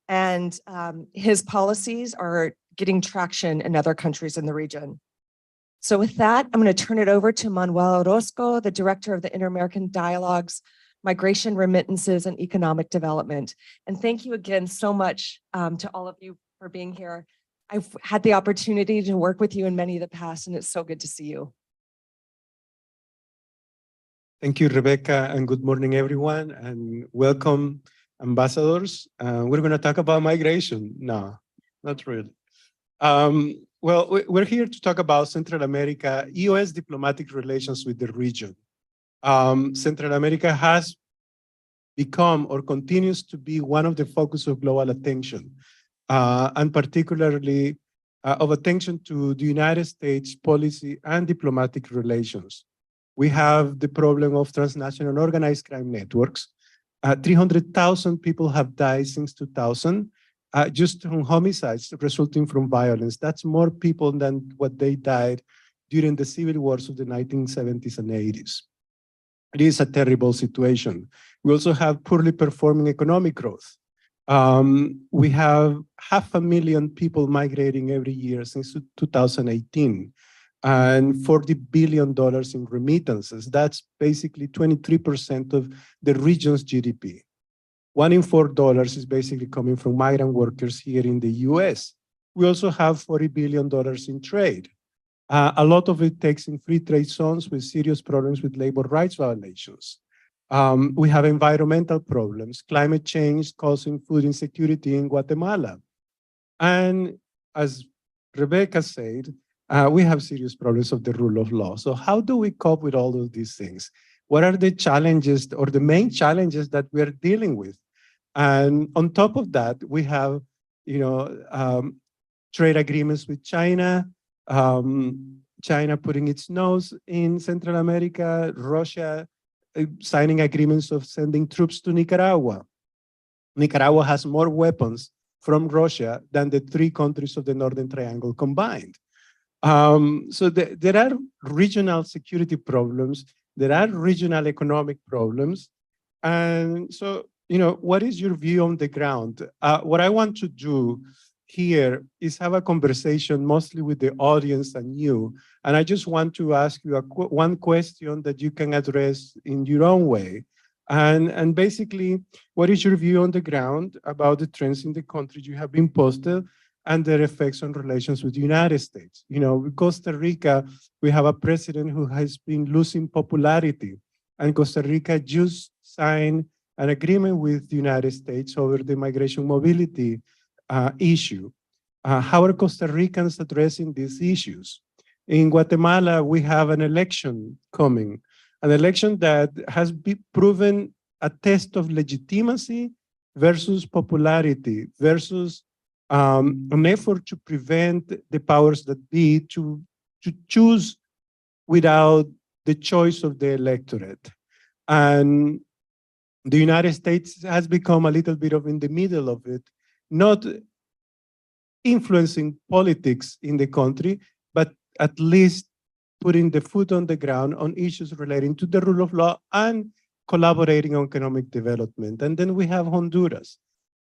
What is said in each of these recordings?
and his policies are getting traction in other countries in the region. So with that, I'm going to turn it over to Manuel Orozco, the director of the Inter-American Dialogues, Migration, Remittances, and Economic Development. And thank you again so much to all of you for being here. I've had the opportunity to work with you in many of the past, and it's so good to see you. Thank you, Rebecca, and good morning, everyone, and welcome, ambassadors. We're going to talk about migration. No, not really. Well, we're here to talk about Central America, U.S. diplomatic relations with the region. Central America has become or continues to be one of the focus of global attention, and particularly of attention to the United States policy and diplomatic relations. We have the problem of transnational organized crime networks. 300,000 people have died since 2000. Just from homicides resulting from violence. That's more people than what they died during the civil wars of the 1970s and 80s. It is a terrible situation. We also have poorly performing economic growth. We have 500,000 people migrating every year since 2018, and $40 billion in remittances. That's basically 23% of the region's GDP. $1 in $4 is basically coming from migrant workers here in the US. We also have $40 billion in trade. A lot of it takes in free trade zones with serious problems with labor rights violations. We have environmental problems, climate change causing food insecurity in Guatemala. And as Rebecca said, we have serious problems of the rule of law. So how do we cope with all of these things? What are the challenges or the main challenges that we are dealing with? And on top of that, we have, trade agreements with China, China putting its nose in Central America, Russia signing agreements of sending troops to Nicaragua. Nicaragua has more weapons from Russia than the 3 countries of the Northern Triangle combined. So there are regional security problems, there are regional economic problems, and so, what is your view on the ground? What I want to do here is have a conversation mostly with the audience and you, and I just want to ask you one question that you can address in your own way. And basically, what is your view on the ground about the trends in the countries you have been posted and their effects on relations with the United States? With Costa Rica, we have a president who has been losing popularity, and Costa Rica just signed an agreement with the United States over the migration mobility issue. How are Costa Ricans addressing these issues? In Guatemala, we have an election coming, an election that has been proven a test of legitimacy versus popularity, versus an effort to prevent the powers that be to choose without the choice of the electorate. And the United States has become a little bit of in the middle of it, not influencing politics in the country, but at least putting the foot on the ground on issues relating to the rule of law and collaborating on economic development. And then we have Honduras,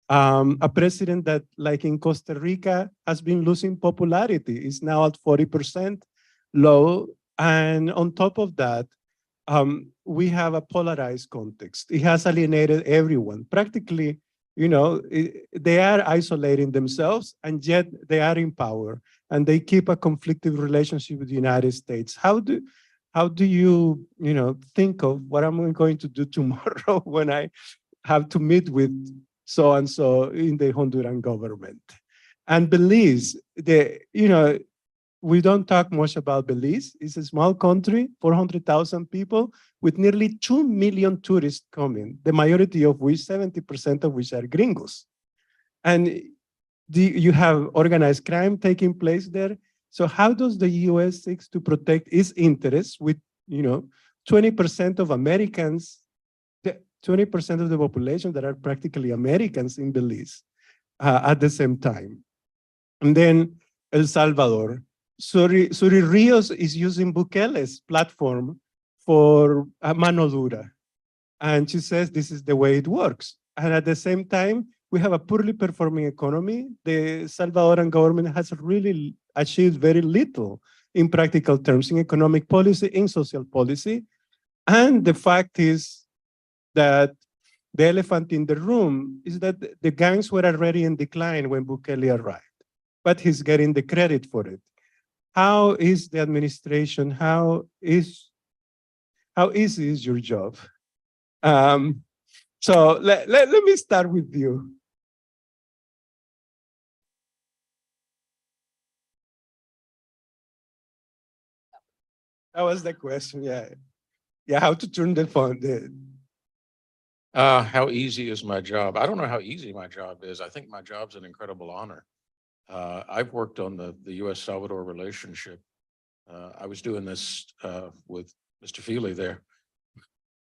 a president that, like in Costa Rica, has been losing popularity, is now at 40% low. And on top of that, we have a polarized context. It has alienated everyone. Practically, they are isolating themselves, and yet they are in power, and they keep a conflicted relationship with the United States. How do you, think of what I'm going to do tomorrow when I have to meet with so-and-so in the Honduran government? And Belize, we don't talk much about Belize. It's a small country, 400,000 people, with nearly 2 million tourists coming, the majority of which, 70% of which are gringos. And you have organized crime taking place there. So how does the US seek to protect its interests with, 20% of Americans, 20% of the population that are practically Americans in Belize at the same time? And then El Salvador. Suri Rios is using Bukele's platform for mano dura. And she says this is the way it works. And at the same time, We have a poorly performing economy. The Salvadoran government has really achieved very little in practical terms in economic policy, in social policy. And the fact is that the elephant in the room is that the gangs were already in decline when Bukele arrived, but he's getting the credit for it. How is the administration, how easy is your job? So let me start with you. That was the question, yeah. Yeah, how to turn the phone. How easy is my job? I don't know how easy my job is. I think my job's an incredible honor. I've worked on the U.S.-Salvador relationship. I was doing this with Mr. Feely there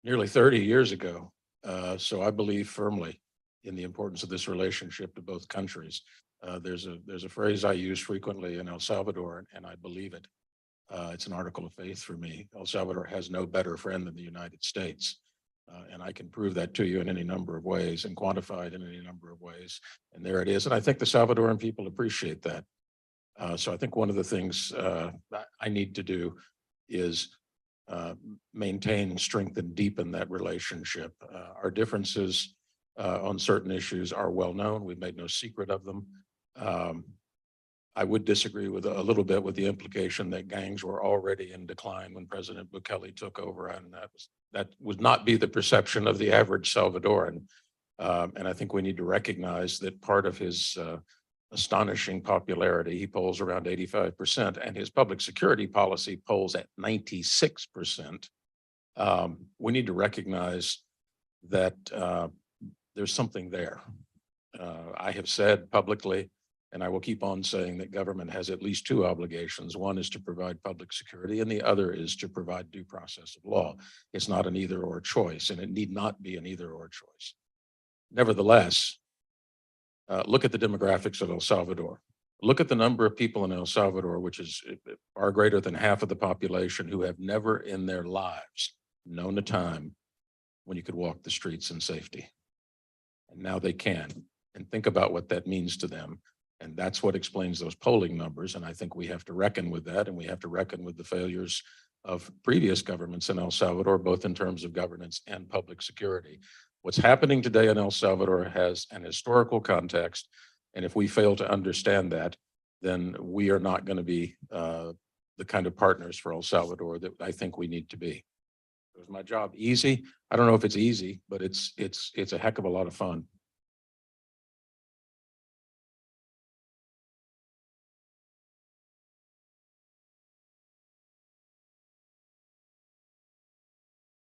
nearly 30 years ago. So I believe firmly in the importance of this relationship to both countries. There's a phrase I use frequently in El Salvador, and I believe it. It's an article of faith for me. El Salvador has no better friend than the United States. And I can prove that to you in any number of ways and quantify it in any number of ways. And there it is. And I think the Salvadoran people appreciate that. So I think one of the things that I need to do is maintain and strengthen, deepen that relationship. Our differences on certain issues are well known. We've made no secret of them. I would disagree with a little bit with the implication that gangs were already in decline when President Bukele took over, and that would not be the perception of the average Salvadoran. And I think we need to recognize that part of his astonishing popularity, he polls around 85%, and his public security policy polls at 96%. We need to recognize that there's something there. I have said publicly, and I will keep on saying, that government has at least two obligations. One is to provide public security, and the other is to provide due process of law. It's not an either or choice, and it need not be an either or choice. Nevertheless, look at the demographics of El Salvador. Look at the number of people in El Salvador, which is far greater than half of the population, who have never in their lives known a time when you could walk the streets in safety. And now they can. And think about what that means to them. And that's what explains those polling numbers. And I think we have to reckon with that, and we have to reckon with the failures of previous governments in El Salvador, both in terms of governance and public security. What's happening today in El Salvador has an historical context. And if we fail to understand that, then we are not going to be the kind of partners for El Salvador that I think we need to be. Was my job easy? I don't know if it's easy, but it's a heck of a lot of fun.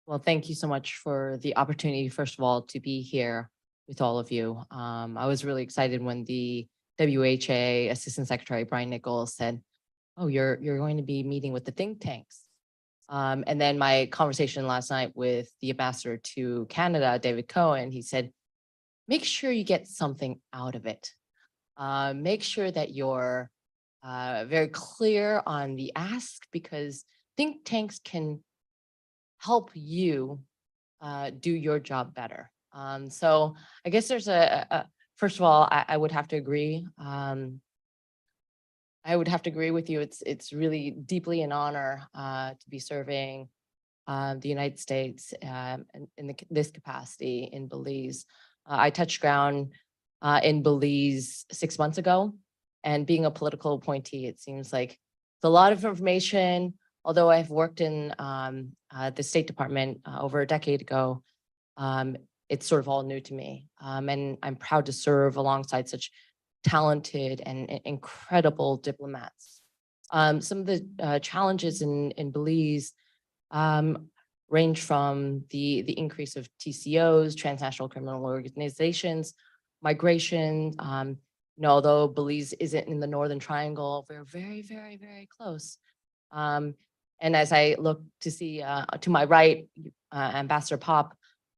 Well, thank you so much for the opportunity, first of all, to be here with all of you. I was really excited when the WHA Assistant Secretary Brian Nichols said, "Oh, you're going to be meeting with the think tanks." And then my conversation last night with the ambassador to Canada, David Cohen, he said, "Make sure you get something out of it. Make sure that you're very clear on the ask, because think tanks can help you do your job better." So I guess there's first of all, I would have to agree. I would have to agree with you. It's really deeply an honor to be serving the United States in this capacity in Belize. I touched ground in Belize 6 months ago, and being a political appointee, it seems like it's a lot of information. Although I've worked in the State Department over a decade ago, it's sort of all new to me. And I'm proud to serve alongside such talented and incredible diplomats. Some of the challenges in Belize range from the increase of TCOs, transnational criminal organizations, migration. Although Belize isn't in the Northern Triangle, we're very, very, very close. And as I look to see to my right, Ambassador Pop,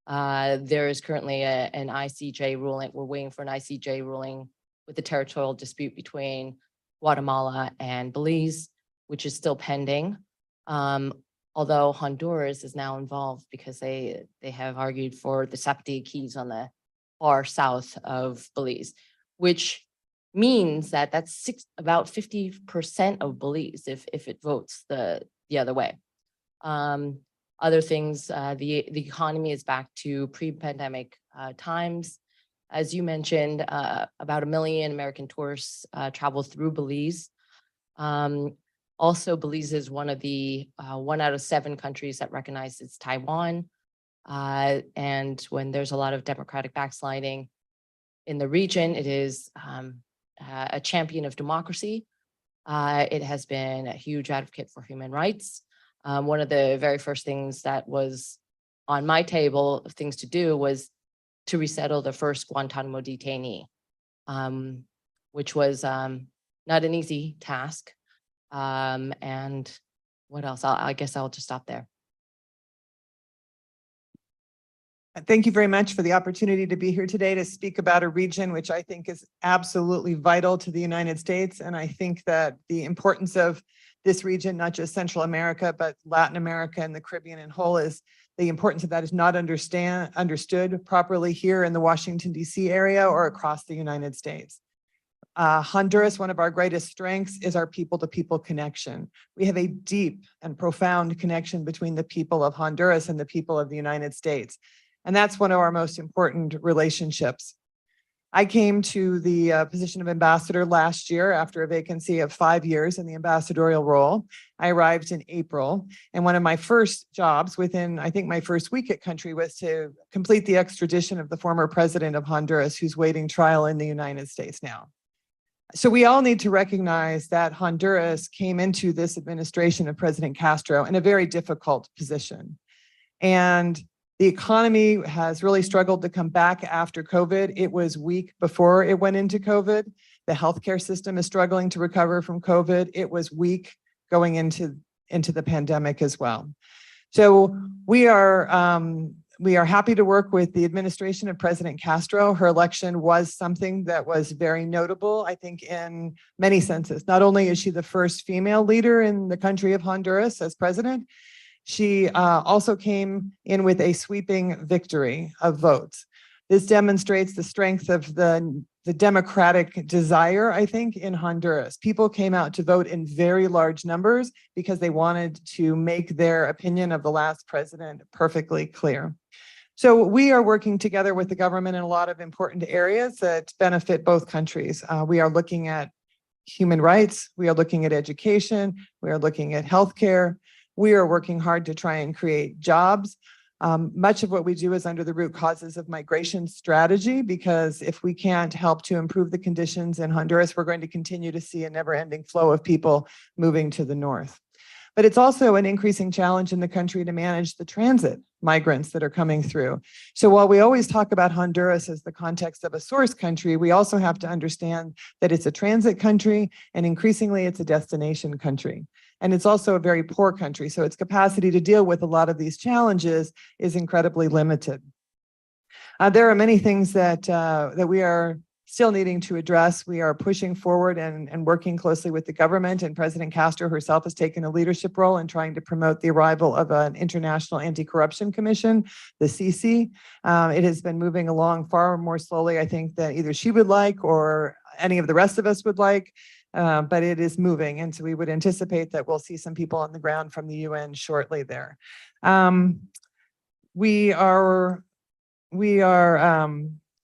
there is currently an ICJ ruling. We're waiting for an ICJ ruling with the territorial dispute between Guatemala and Belize, which is still pending. Although Honduras is now involved because they have argued for the Sapti Keys on the far south of Belize, which means that that's about 50% of Belize if it votes the other way. Other things, the economy is back to pre-pandemic times. As you mentioned, about 1 million American tourists travel through Belize. Also, Belize is one of the 1 out of 7 countries that recognizes Taiwan. And when there's a lot of democratic backsliding in the region, it is a champion of democracy. It has been a huge advocate for human rights. One of the very first things that was on my table of things to do was to resettle the first Guantanamo detainee, which was not an easy task. And what else? I guess I'll just stop there. Thank you very much for the opportunity to be here today to speak about a region which I think is absolutely vital to the United States. And I think that the importance of this region, not just Central America, but Latin America and the Caribbean in whole, is the importance of that is not understood properly here in the Washington, D.C. area or across the United States. Honduras, one of our greatest strengths is our people-to-people connection. We have a deep and profound connection between the people of Honduras and the people of the United States. And that's one of our most important relationships. I came to the position of ambassador last year after a vacancy of 5 years in the ambassadorial role. I arrived in April, and one of my first jobs within, I think my first week at country, was to complete the extradition of the former president of Honduras, who's waiting trial in the United States now. So we all need to recognize that Honduras came into this administration of President Castro in a very difficult position. And the economy has really struggled to come back after COVID. It was weak before it went into COVID. The healthcare system is struggling to recover from COVID. It was weak going into the pandemic as well. So we are happy to work with the administration of President Castro. Her election was something that was very notable, I think, in many senses. Not only is she the first female leader in the country of Honduras as president, she also came in with a sweeping victory of votes. This demonstrates the strength of the democratic desire, I think, in Honduras. People came out to vote in very large numbers because they wanted to make their opinion of the last president perfectly clear. So we are working together with the government in a lot of important areas that benefit both countries. We are looking at human rights. We are looking at education. We are looking at healthcare. We are working hard to try and create jobs. Much of what we do is under the root causes of migration strategy, because if we can't help to improve the conditions in Honduras, we're going to continue to see a never-ending flow of people moving to the north. But it's also an increasing challenge in the country to manage the transit migrants that are coming through. So while we always talk about Honduras as the context of a source country, we also have to understand that it's a transit country, and increasingly it's a destination country. And it's also a very poor country, so its capacity to deal with a lot of these challenges is incredibly limited. There are many things that we are still needing to address. We are pushing forward and working closely with the government, and President Castro herself has taken a leadership role in trying to promote the arrival of an International Anti-Corruption Commission, the CC. It has been moving along far more slowly, I think, than either she would like or any of the rest of us would like. But it is moving, and so we would anticipate that we'll see some people on the ground from the UN shortly there. We are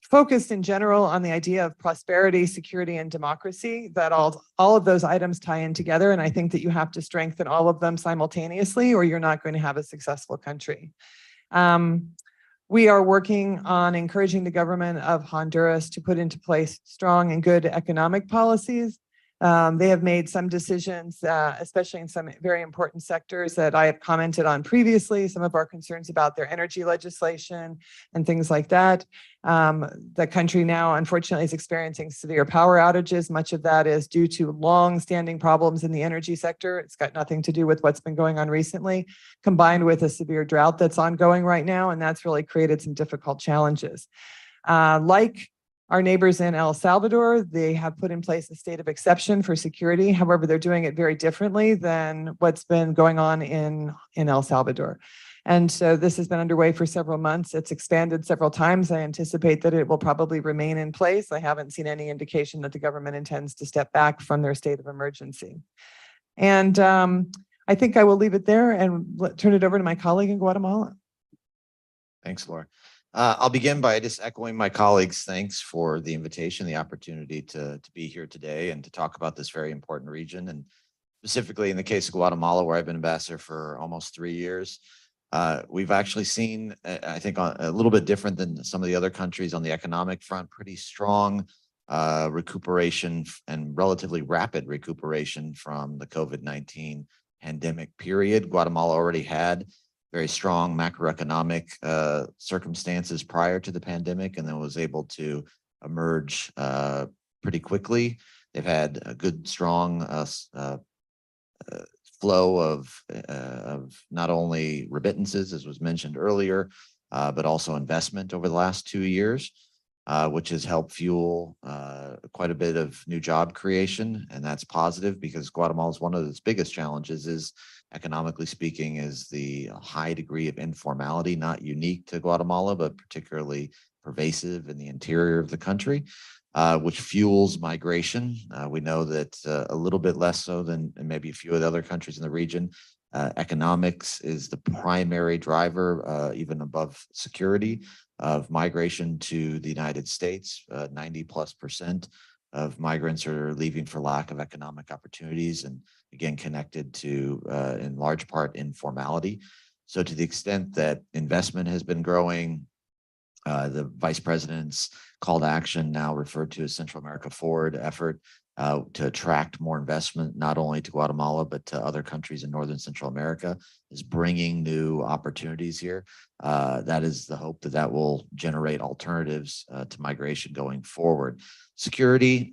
focused in general on the idea of prosperity, security, and democracy, that all of those items tie in together, and I think that you have to strengthen all of them simultaneously, or you're not going to have a successful country. We are working on encouraging the government of Honduras to put into place strong and good economic policies. They have made some decisions, especially in some very important sectors that I have commented on previously, some of our concerns about their energy legislation and things like that. The country now, unfortunately, is experiencing severe power outages. Much of that is due to long-standing problems in the energy sector. It's got nothing to do with what's been going on recently, combined with a severe drought that's ongoing right now, and that's really created some difficult challenges. Like our neighbors in El Salvador, they have put in place a state of exception for security. However, they're doing it very differently than what's been going on in El Salvador. And so this has been underway for several months. It's expanded several times. I anticipate that it will probably remain in place. I haven't seen any indication that the government intends to step back from their state of emergency. And I think I will leave it there and turn it over to my colleague in Guatemala. Thanks, Laura. I'll begin by just echoing my colleagues' thanks for the invitation, the opportunity to be here today and to talk about this very important region. And specifically in the case of Guatemala, where I've been ambassador for almost 3 years, we've actually seen, I think, a little bit different than some of the other countries on the economic front, pretty strong recuperation and relatively rapid recuperation from the COVID-19 pandemic period. Guatemala already had very strong macroeconomic circumstances prior to the pandemic, and then was able to emerge pretty quickly. They've had a good, strong flow of not only remittances, as was mentioned earlier, but also investment over the last 2 years, which has helped fuel quite a bit of new job creation. And that's positive because Guatemala's one of its biggest challenges is, economically speaking, is the high degree of informality, not unique to Guatemala, but particularly pervasive in the interior of the country, which fuels migration. We know that a little bit less so than maybe a few of the other countries in the region. Economics is the primary driver, even above security, of migration to the United States. 90+% of migrants are leaving for lack of economic opportunities, and again, connected to, in large part, informality. So to the extent that investment has been growing, the vice president's call to action, now referred to as Central America Forward effort, to attract more investment, not only to Guatemala, but to other countries in Northern Central America, is bringing new opportunities here. That is the hope that that will generate alternatives to migration going forward. Security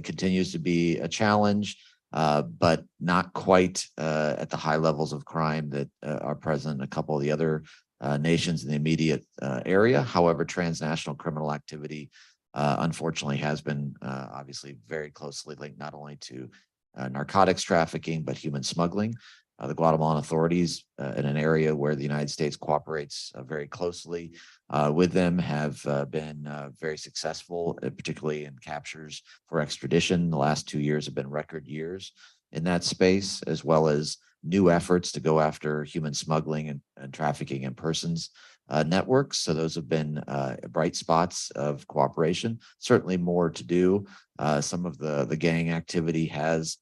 continues to be a challenge, but not quite at the high levels of crime that are present in a couple of the other nations in the immediate area. However, transnational criminal activity unfortunately has been obviously very closely linked not only to narcotics trafficking, but human smuggling. The Guatemalan authorities, in an area where the United States cooperates very closely with them, have been very successful, particularly in captures for extradition. The last 2 years have been record years in that space, as well as new efforts to go after human smuggling and trafficking in persons networks. So those have been bright spots of cooperation. Certainly more to do. Some of the gang activity has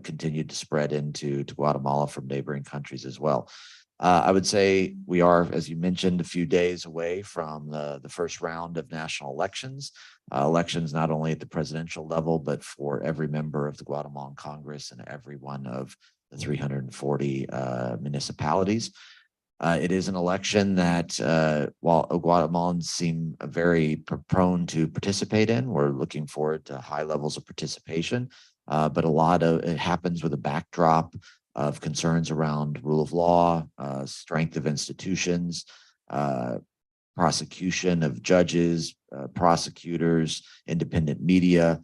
continued to spread into Guatemala from neighboring countries as well. I would say we are, as you mentioned, a few days away from the first round of national elections. Elections not only at the presidential level, but for every member of the Guatemalan Congress and every one of the 340 municipalities. It is an election that, while Guatemalans seem very prone to participate in, we're looking forward to high levels of participation. But a lot of it happens with a backdrop of concerns around rule of law, strength of institutions, prosecution of judges, prosecutors, independent media.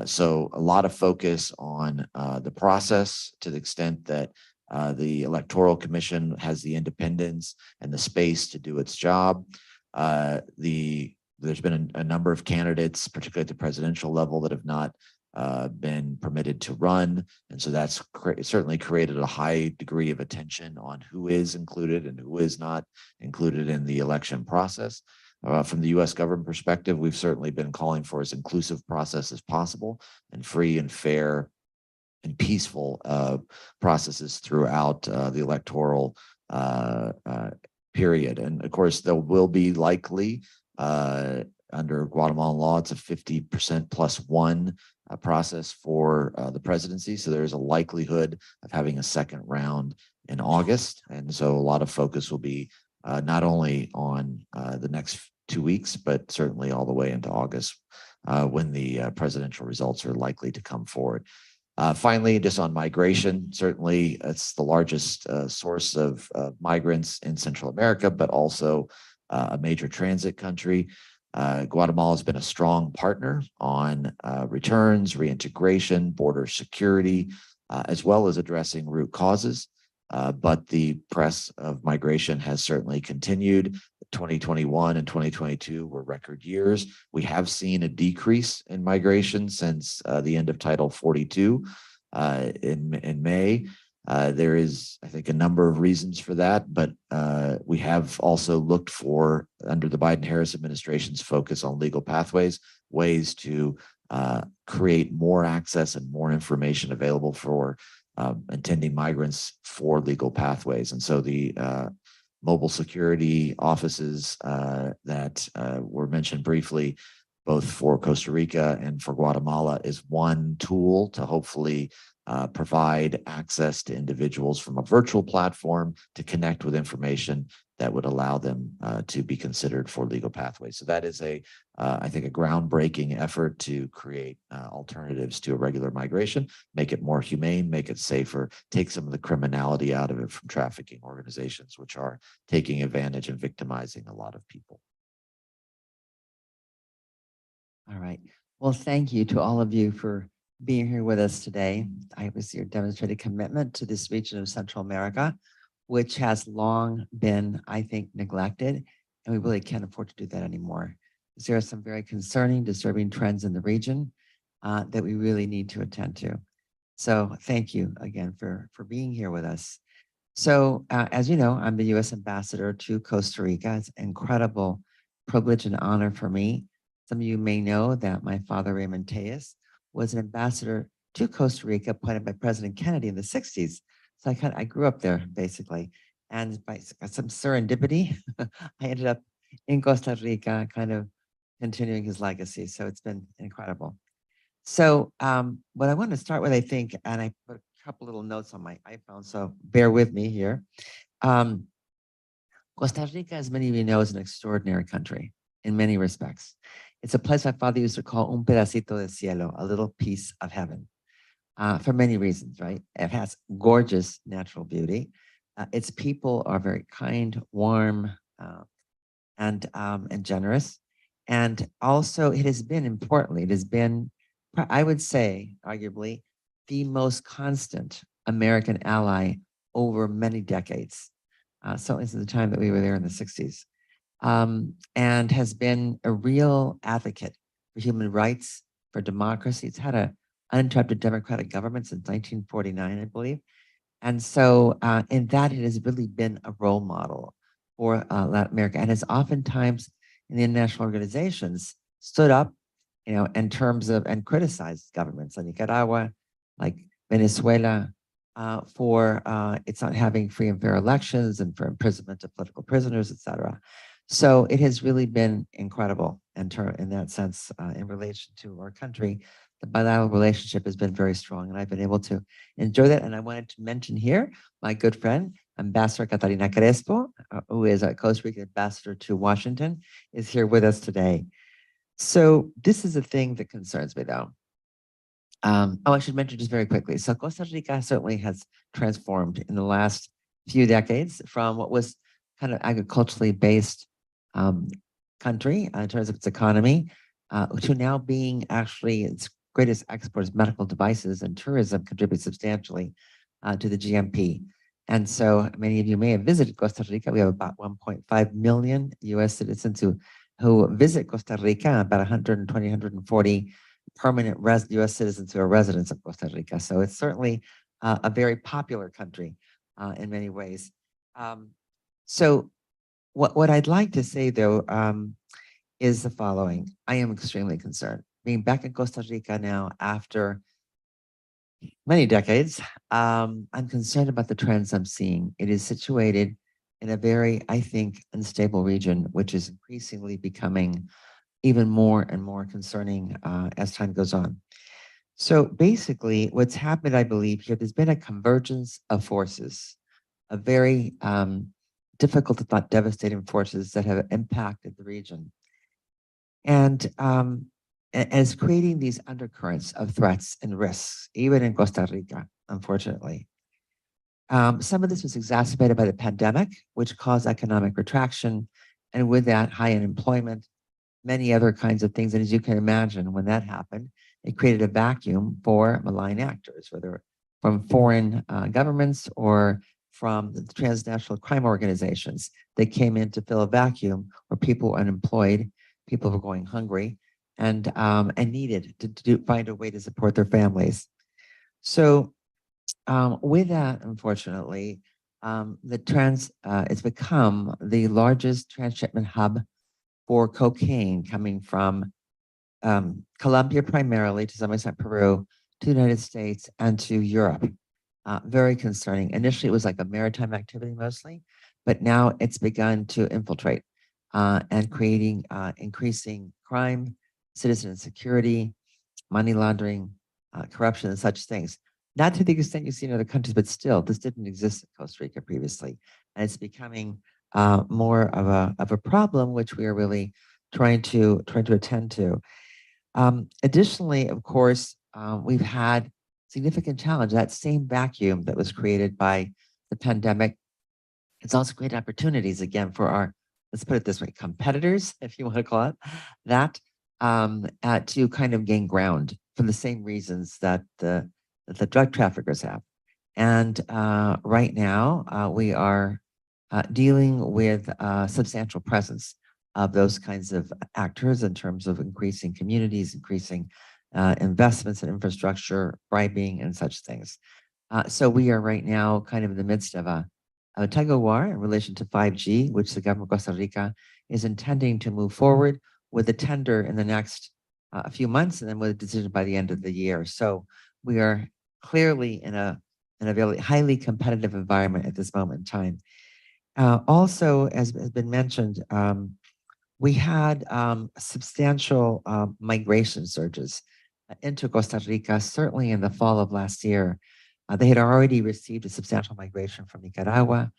So a lot of focus on the process, to the extent that the Electoral Commission has the independence and the space to do its job. There's been a number of candidates, particularly at the presidential level, that have not been permitted to run. And so that's certainly created a high degree of attention on who is included and who is not included in the election process. From the U.S. government perspective, we've certainly been calling for as inclusive process as possible and free and fair and peaceful processes throughout the electoral period. And of course, there will be likely, under Guatemalan law, it's a 50% plus one process for the presidency. So there's a likelihood of having a second round in August. And so a lot of focus will be not only on the next 2 weeks, but certainly all the way into August, when the presidential results are likely to come forward. Finally, just on migration, certainly it's the largest source of migrants in Central America, but also a major transit country. Guatemala has been a strong partner on returns, reintegration, border security, as well as addressing root causes. but the press of migration has certainly continued. 2021 and 2022 were record years. We have seen a decrease in migration since the end of Title 42 in May. There is, I think, a number of reasons for that, but we have also looked for, under the Biden-Harris administration's focus on legal pathways, ways to create more access and more information available for intending migrants for legal pathways. And so the mobile security offices that were mentioned briefly, both for Costa Rica and for Guatemala, is one tool to hopefully provide access to individuals from a virtual platform to connect with information that would allow them to be considered for legal pathways. So that is I think, a groundbreaking effort to create alternatives to irregular migration, make it more humane, make it safer, take some of the criminality out of it from trafficking organizations, which are taking advantage and victimizing a lot of people. All right. Well, thank you to all of you for being here with us today. I was your demonstrated commitment to this region of Central America, which has long been, I think, neglected, and we really can't afford to do that anymore. There are some very concerning, disturbing trends in the region that we really need to attend to. So thank you again for being here with us. So as you know, I'm the U.S. Ambassador to Costa Rica. It's an incredible privilege and honor for me. Some of you may know that my father, Remittances, was an ambassador to Costa Rica appointed by President Kennedy in the 60s. So I grew up there, basically. And by some serendipity, I ended up in Costa Rica, kind of continuing his legacy. So it's been incredible. So what I want to start with, I think, and I put a couple little notes on my iPhone, so bear with me here. Costa Rica, as many of you know, is an extraordinary country in many respects. It's a place my father used to call un pedacito de cielo, a little piece of heaven, for many reasons, right? It has gorgeous natural beauty. Its people are very kind, warm, and generous. And also it has been, importantly, it has been, I would say, arguably, the most constant American ally over many decades. Certainly since the time that we were there in the 60s. And has been a real advocate for human rights, for democracy. It's had an uninterrupted democratic government since 1949, I believe. And so in that, it has really been a role model for Latin America, and has oftentimes in the international organizations stood up, in terms of, and criticized governments like Nicaragua, like Venezuela, for it's not having free and fair elections and for imprisonment of political prisoners, et cetera. So it has really been incredible in that sense in relation to our country. The bilateral relationship has been very strong, and I've been able to enjoy that. And I wanted to mention here my good friend, Ambassador Catalina Crespo, who is a Costa Rican ambassador to Washington, is here with us today. So this is a thing that concerns me, though. I should mention just very quickly. So Costa Rica certainly has transformed in the last few decades from what was kind of agriculturally based country in terms of its economy to now being actually its greatest exports of medical devices, and tourism contributes substantially to the GMP. And so many of you may have visited Costa Rica. We have about 1.5 million US citizens who visit Costa Rica, about 120, 140 permanent US citizens who are residents of Costa Rica. So it's certainly a very popular country in many ways. So what I'd like to say, though, is the following. I am extremely concerned. Being back in Costa Rica now after many decades, I'm concerned about the trends I'm seeing. It is situated in a very, I think, unstable region, which is increasingly becoming even more and more concerning as time goes on. So basically, what's happened, I believe, here, there's been a convergence of forces, a very difficult, if not devastating forces that have impacted the region. And as creating these undercurrents of threats and risks, even in Costa Rica, unfortunately. Some of this was exacerbated by the pandemic, which caused economic retraction, and with that, high unemployment, many other kinds of things. And as you can imagine, when that happened, it created a vacuum for malign actors, whether from foreign governments or from the transnational crime organizations that came in to fill a vacuum where people were unemployed, people were going hungry, and needed to find a way to support their families. So with that, unfortunately, it's become the largest transshipment hub for cocaine coming from Colombia primarily, to some extent Peru, to the United States and to Europe. Very concerning. Initially, it was like a maritime activity mostly, but now it's begun to infiltrate and creating increasing crime, citizen insecurity, money laundering, corruption, and such things. Not to the extent you see in other countries, but still, this didn't exist in Costa Rica previously, and it's becoming more of a problem, which we are really trying to attend to. Additionally, of course, we've had significant challenge. That same vacuum that was created by the pandemic, it's also created opportunities again for our, let's put it this way, competitors, if you want to call it that, to kind of gain ground for the same reasons that the drug traffickers have. And right now, we are dealing with substantial presence of those kinds of actors in terms of increasing communities, increasing investments in infrastructure, bribing, and such things. So we are right now kind of in the midst of a tug of war in relation to 5G, which the government of Costa Rica is intending to move forward with a tender in the next few months, and then with a decision by the end of the year. So we are clearly in a very highly competitive environment at this moment in time. Also, as has been mentioned, we had substantial migration surges into Costa Rica, certainly in the fall of last year. They had already received a substantial migration from Nicaragua.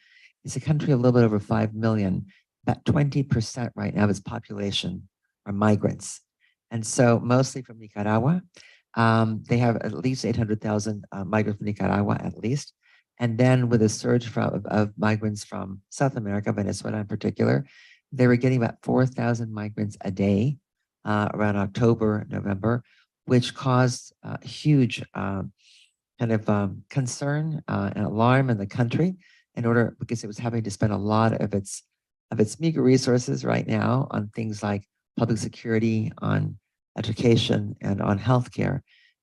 It's a country of a little bit over 5 million. About 20% right now of its population are migrants. And so mostly from Nicaragua. They have at least 800,000 migrants from Nicaragua, at least. And then with a surge of migrants from South America, Venezuela in particular, they were getting about 4,000 migrants a day around October, November, which caused huge kind of concern and alarm in the country because it was having to spend a lot of its meager resources right now on things like public security, on education, and on healthcare.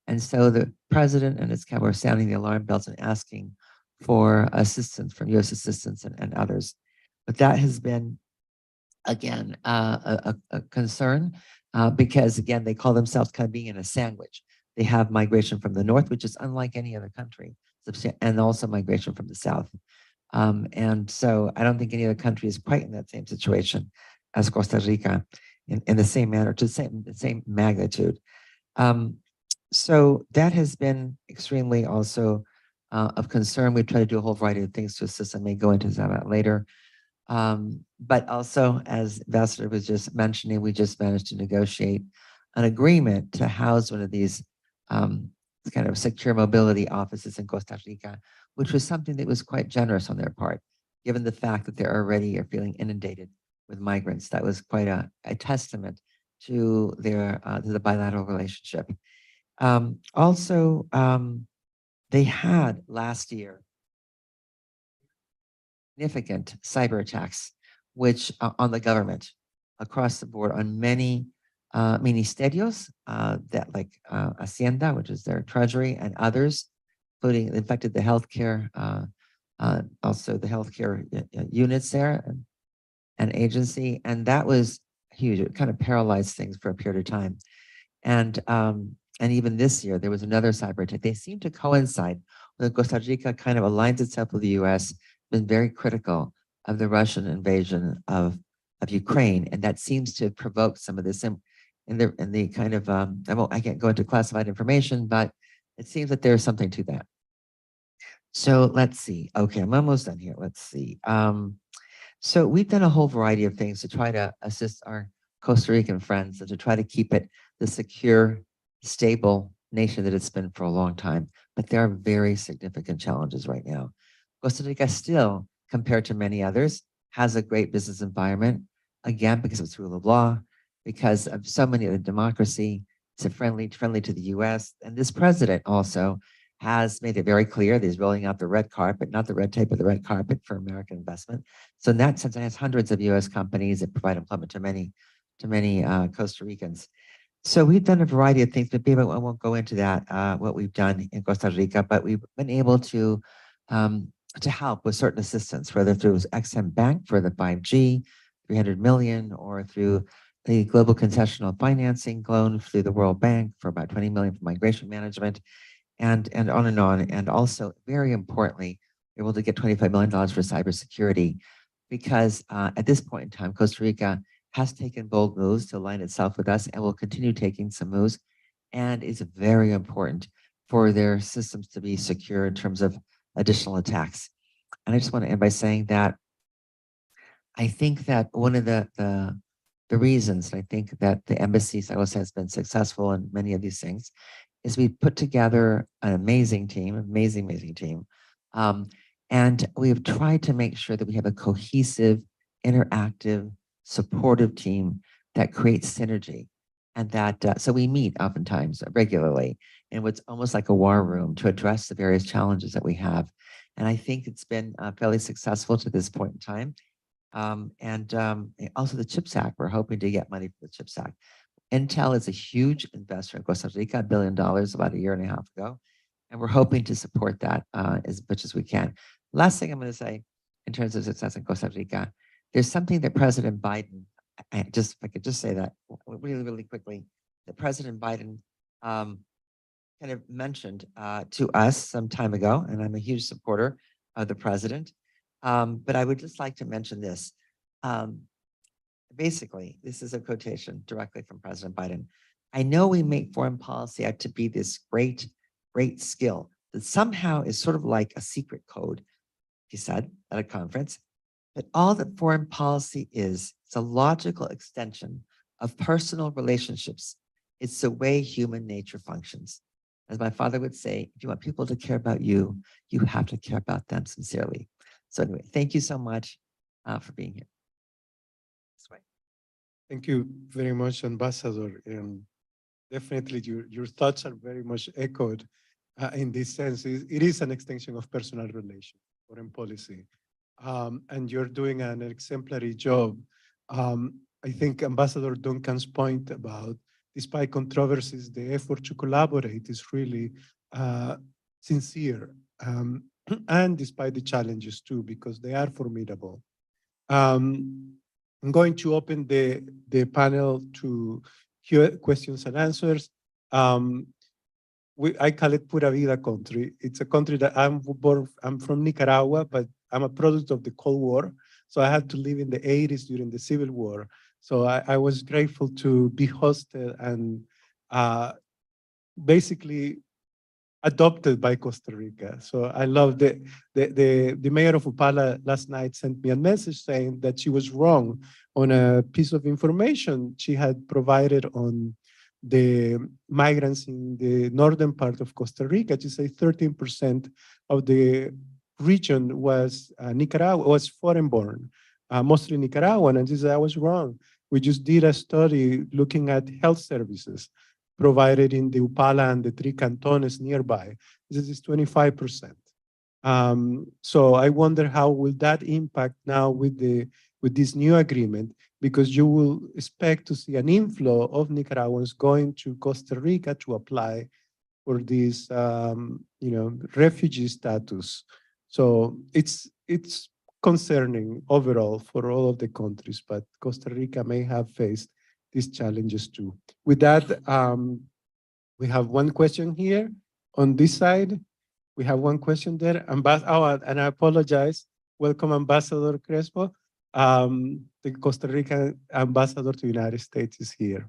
And so the president and his cabinet were sounding the alarm bells and asking for assistance from U.S. assistance and others. But that has been, again, a concern because, again, they call themselves kind of being in a sandwich. They have migration from the north, which is unlike any other country, and also migration from the south. And so I don't think any other country is quite in that same situation as Costa Rica in the same manner, to the same magnitude. So that has been extremely also of concern. We try to do a whole variety of things to assist. I may go into that later. But also, as Ambassador was just mentioning, we just managed to negotiate an agreement to house one of these kind of secure mobility offices in Costa Rica, which was something that was quite generous on their part, given the fact that they already are feeling inundated with migrants. That was quite a testament to their to the bilateral relationship. Also, they had last year significant cyber attacks, which on the government across the board on many ministerios that like Hacienda, which is their treasury, and others, including infected the healthcare, also the healthcare units there and agency, and that was huge. It kind of paralyzed things for a period of time, and even this year there was another cyber attack. They seem to coincide when Costa Rica kind of aligns itself with the U.S. Been very critical of the Russian invasion of Ukraine, and that seems to provoke some of this in the kind of I can't go into classified information, but it seems that there's something to that. So let's see. Okay, I'm almost done here. Let's see. So we've done a whole variety of things to try to assist our Costa Rican friends and to try to keep it the secure, stable nation that it's been for a long time. But there are very significant challenges right now. Costa Rica still, compared to many others, has a great business environment, again, because of its rule of law, because of so many of the democracy. It's friendly to the US. And this president also has made it very clear that he's rolling out the red carpet, not the red tape, but the red carpet for American investment. So in that sense, it has hundreds of U.S. companies that provide employment to many Costa Ricans. So we've done a variety of things, but maybe I won't go into that, what we've done in Costa Rica, but we've been able to help with certain assistance, whether through XM Bank for the 5G, 300 million, or through the Global Concessional Financing loan through the World Bank for about 20 million for migration management, and on and on. And also, very importantly, we're able to get $25 million for cybersecurity, because at this point in time, Costa Rica has taken bold moves to align itself with us and will continue taking some moves. And it's very important for their systems to be secure in terms of additional attacks. And I just want to end by saying that I think that one of the reasons I think that the embassy has been successful in many of these things is we put together an amazing team, amazing team. And we've tried to make sure that we have a cohesive, interactive, supportive team that creates synergy. And that, so we meet oftentimes regularly in what's almost like a war room to address the various challenges that we have. And I think it's been fairly successful to this point in time. Also the CHIPS Act, we're hoping to get money for the CHIPS Act. Intel is a huge investor in Costa Rica, $1 billion about a year and a half ago. And we're hoping to support that as much as we can. Last thing I'm going to say in terms of success in Costa Rica, there's something that President Biden, if I could just say that really quickly, that President Biden kind of mentioned to us some time ago, and I'm a huge supporter of the president. But I would just like to mention this. Basically, this is a quotation directly from President Biden. I know we make foreign policy out to be this great skill that somehow is sort of like a secret code, he said at a conference. But all that foreign policy is, it's a logical extension of personal relationships. It's the way human nature functions. As my father would say, if you want people to care about you, you have to care about them sincerely. So anyway, thank you so much for being here. Thank you very much, Ambassador. Definitely your thoughts are very much echoed in this sense. It is an extension of personal relations, foreign policy. And you're doing an exemplary job. I think Ambassador Duncan's point about, despite controversies, the effort to collaborate is really sincere. And despite the challenges too, because they are formidable. I'm going to open the panel to questions and answers. I call it Pura Vida country. It's a country that I'm from Nicaragua, but I'm a product of the Cold War. So I had to live in the 80s during the Civil War. So I was grateful to be hosted and basically adopted by Costa Rica. So I love the mayor of Upala last night sent me a message saying that she was wrong on a piece of information she had provided on the migrants in the northern part of Costa Rica. She said 13% of the region was Nicaragua, was foreign born, mostly Nicaraguan. And she said, I was wrong. We just did a study looking at health services provided in the Upala and the 3 cantones nearby. This is 25%. So I wonder how will that impact now with this new agreement, because you will expect to see an inflow of Nicaraguans going to Costa Rica to apply for this, refugee status. So it's concerning overall for all of the countries, but Costa Rica may have faced these challenges too. With that, we have one question here on this side. We have one question there. And I apologize. Welcome, Ambassador Crespo. The Costa Rican ambassador to the United States is here.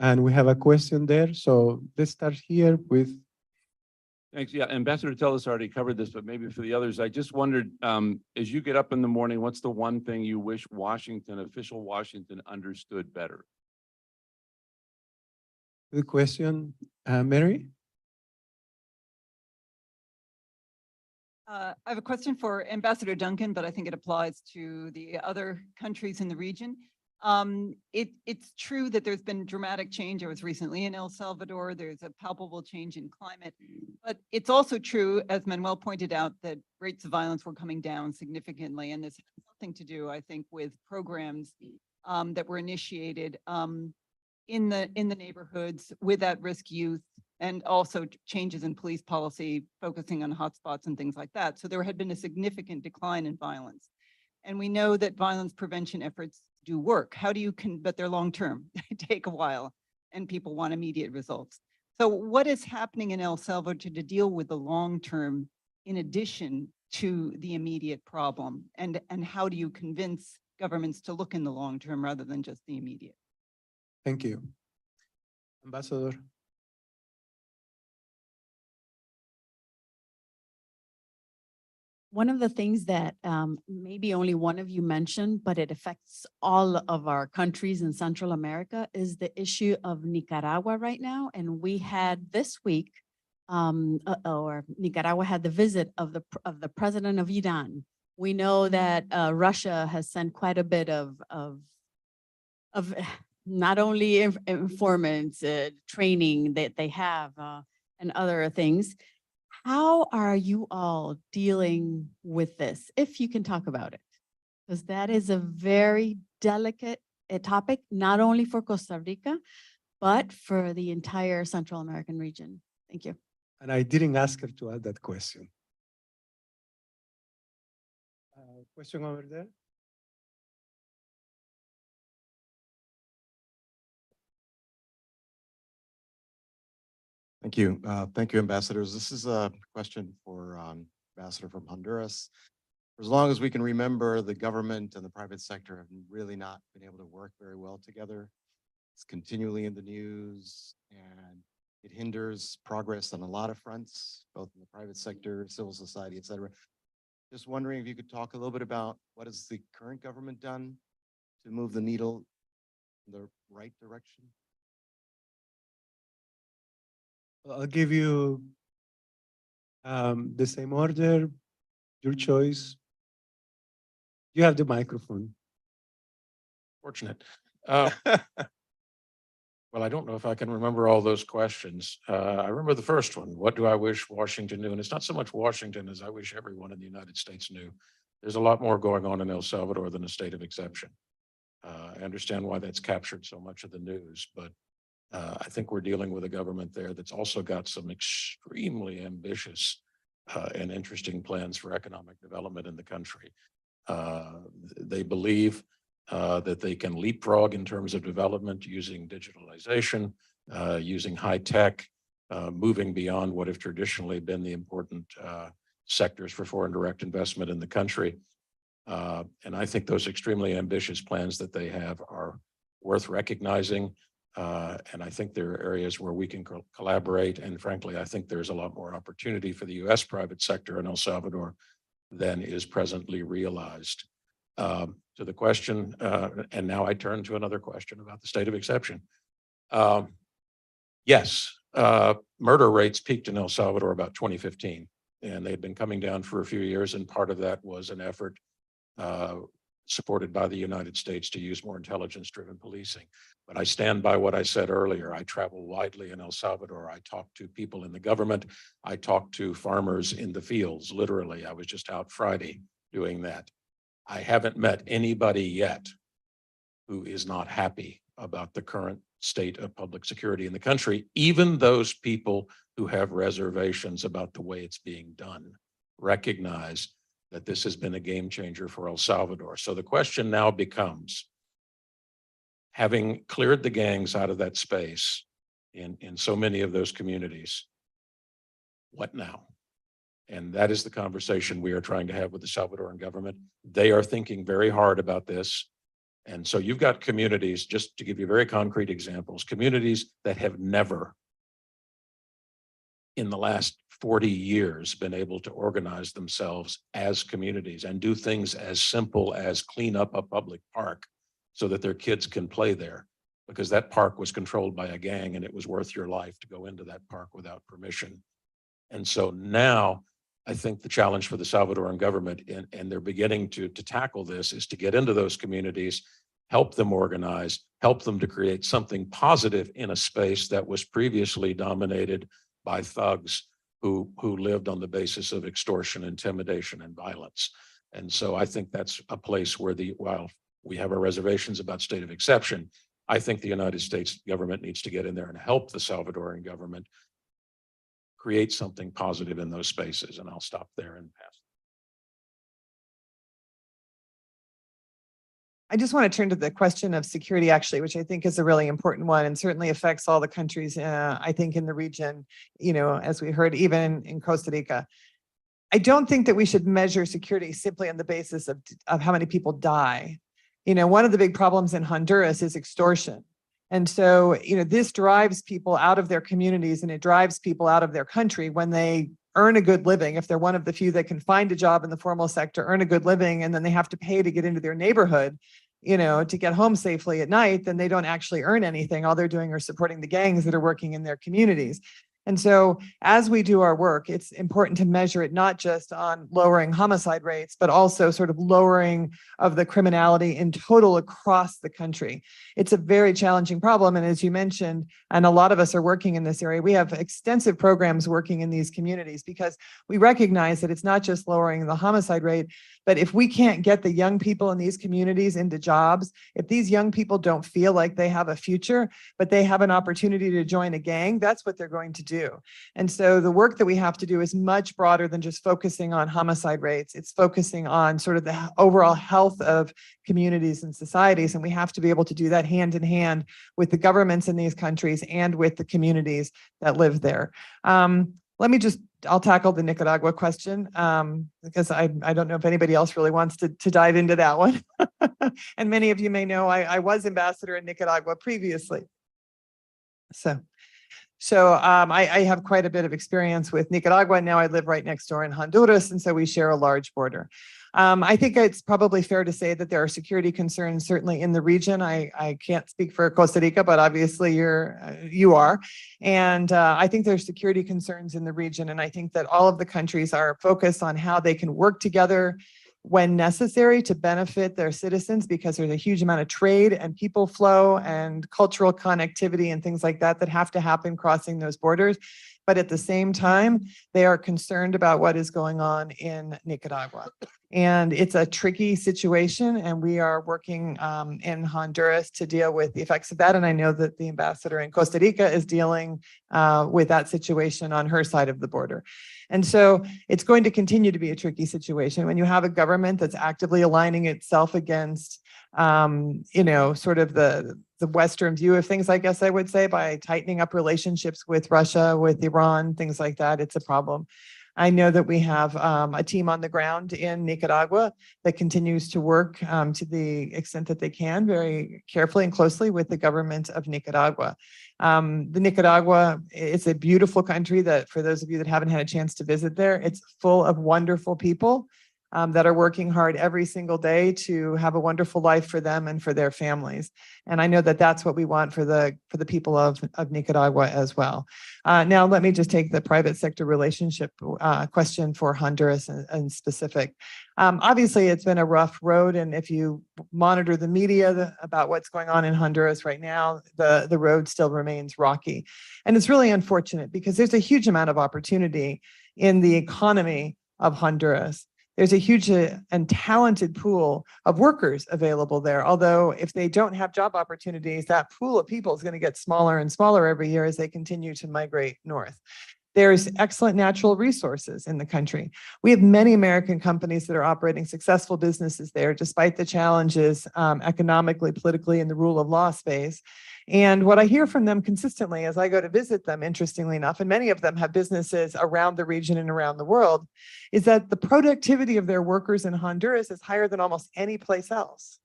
And we have a question there. So let's start here with. Thanks. Yeah, Ambassador Telles already covered this, but maybe for the others, I just wondered, as you get up in the morning, what's the one thing you wish official Washington understood better? Good question. Mary? I have a question for Ambassador Duncan, but I think it applies to the other countries in the region. It's true that there's been dramatic change. I was recently in El Salvador. There's a palpable change in climate. But it's also true, as Manuel pointed out, that rates of violence were coming down significantly. And this has something to do, I think, with programs that were initiated in the neighborhoods with at-risk youth, and also changes in police policy focusing on hotspots and things like that. So there had been a significant decline in violence. And we know that violence prevention efforts do work. How do you but they're long-term, they take a while, and people want immediate results. So what is happening in El Salvador to deal with the long-term in addition to the immediate problem? And how do you convince governments to look in the long-term rather than just the immediate? Thank you. Ambassador. One of the things that maybe only one of you mentioned, but it affects all of our countries in Central America, is the issue of Nicaragua right now. And we had this week, or Nicaragua had the visit of the president of Iran. We know that Russia has sent quite a bit of not only informants, training that they have, and other things. How are you all dealing with this, if you can talk about it? Because that is a very delicate topic, not only for Costa Rica, but for the entire Central American region. Thank you. And I didn't ask her to add that question. Question over there? Thank you. Thank you, ambassadors. This is a question for Ambassador from Honduras. For as long as we can remember, the government and the private sector have really not been able to work very well together. It's continually in the news, and it hinders progress on a lot of fronts, both in the private sector, civil society, et cetera. Just wondering if you could talk a little bit about what has the current government done to move the needle in the right direction? I'll give you the same order, your choice. You have the microphone. Fortunate. Well, I don't know if I can remember all those questions. I remember the first one. What do I wish Washington knew? And it's not so much Washington as I wish everyone in the United States knew. There's a lot more going on in El Salvador than a state of exception. I understand why that's captured so much of the news, but I think we're dealing with a government there that's also got some extremely ambitious and interesting plans for economic development in the country. They believe that they can leapfrog in terms of development using digitalization, using high tech, moving beyond what have traditionally been the important sectors for foreign direct investment in the country. And I think those extremely ambitious plans that they have are worth recognizing. And I think there are areas where we can collaborate. And frankly, I think there's a lot more opportunity for the U.S. private sector in El Salvador than is presently realized. To the question, and now I turn to another question about the state of exception. Yes, murder rates peaked in El Salvador about 2015, and they'd been coming down for a few years, and part of that was an effort supported by the United States to use more intelligence-driven policing. But I stand by what I said earlier. I travel widely in El Salvador. I talk to people in the government. I talk to farmers in the fields, literally. I was just out Friday doing that. I haven't met anybody yet who is not happy about the current state of public security in the country. Even those people who have reservations about the way it's being done recognize that this has been a game changer for El Salvador. So the question now becomes, having cleared the gangs out of that space in so many of those communities, what now? And that is the conversation we are trying to have with the Salvadoran government. They are thinking very hard about this. And so you've got communities, just to give you very concrete examples, communities that have never in the last 40 years been able to organize themselves as communities and do things as simple as clean up a public park so that their kids can play there, because that park was controlled by a gang and it was worth your life to go into that park without permission. And so now I think the challenge for the Salvadoran government, and they're beginning to tackle this, is to get into those communities, help them organize, help them to create something positive in a space that was previously dominated by thugs who lived on the basis of extortion, intimidation, and violence. And so I think that's a place where while we have our reservations about state of exception, I think the United States government needs to get in there and help the Salvadoran government create something positive in those spaces. And I'll stop there and pass. I just want to turn to the question of security, actually, which I think is a really important one and certainly affects all the countries, I think, in the region, as we heard, even in Costa Rica. I don't think that we should measure security simply on the basis of how many people die. One of the big problems in Honduras is extortion. And so, this drives people out of their communities and it drives people out of their country when they earn a good living. If they're one of the few that can find a job in the formal sector, earn a good living, and then they have to pay to get into their neighborhood, to get home safely at night, then they don't actually earn anything. All they're doing are supporting the gangs that are working in their communities. And so as we do our work, it's important to measure it not just on lowering homicide rates, but also sort of lowering of the criminality in total across the country. It's a very challenging problem. And as you mentioned, and a lot of us are working in this area, we have extensive programs working in these communities because we recognize that it's not just lowering the homicide rate, but if we can't get the young people in these communities into jobs, if these young people don't feel like they have a future, but they have an opportunity to join a gang, that's what they're going to do. And so the work that we have to do is much broader than just focusing on homicide rates. It's focusing on sort of the overall health of communities and societies. And we have to be able to do that hand in hand with the governments in these countries and with the communities that live there. I'll tackle the Nicaragua question because I don't know if anybody else really wants to dive into that one. And many of you may know I was ambassador in Nicaragua previously. So I have quite a bit of experience with Nicaragua. Now I live right next door in Honduras, and so we share a large border. I think it's probably fair to say that there are security concerns certainly in the region. I can't speak for Costa Rica, but obviously you are. And I think there's security concerns in the region. And I think that all of the countries are focused on how they can work together when necessary to benefit their citizens, because there's a huge amount of trade and people flow and cultural connectivity and things like that that have to happen crossing those borders. But at the same time, they are concerned about what is going on in Nicaragua. And it's a tricky situation, and we are working in Honduras to deal with the effects of that. And I know that the ambassador in Costa Rica is dealing with that situation on her side of the border. And so it's going to continue to be a tricky situation when you have a government that's actively aligning itself against, sort of the Western view of things, I guess I would say, by tightening up relationships with Russia, with Iran, things like that. It's a problem. I know that we have a team on the ground in Nicaragua that continues to work to the extent that they can very carefully and closely with the government of Nicaragua. The Nicaragua, it's a beautiful country that for those of you that haven't had a chance to visit there, it's full of wonderful people that are working hard every single day to have a wonderful life for them and for their families. And I know that that's what we want for the people of Nicaragua as well. Now, let me just take the private sector relationship question for Honduras in specific. Obviously, it's been a rough road. And if you monitor the media about what's going on in Honduras right now, the road still remains rocky. And it's really unfortunate because there's a huge amount of opportunity in the economy of Honduras. There's a huge and talented pool of workers available there. Although if they don't have job opportunities, that pool of people is going to get smaller and smaller every year as they continue to migrate north. There's excellent natural resources in the country. We have many American companies that are operating successful businesses there, despite the challenges economically, politically, in the rule of law space. And what I hear from them consistently as I go to visit them, interestingly enough, and many of them have businesses around the region and around the world, is that the productivity of their workers in Honduras is higher than almost any place else.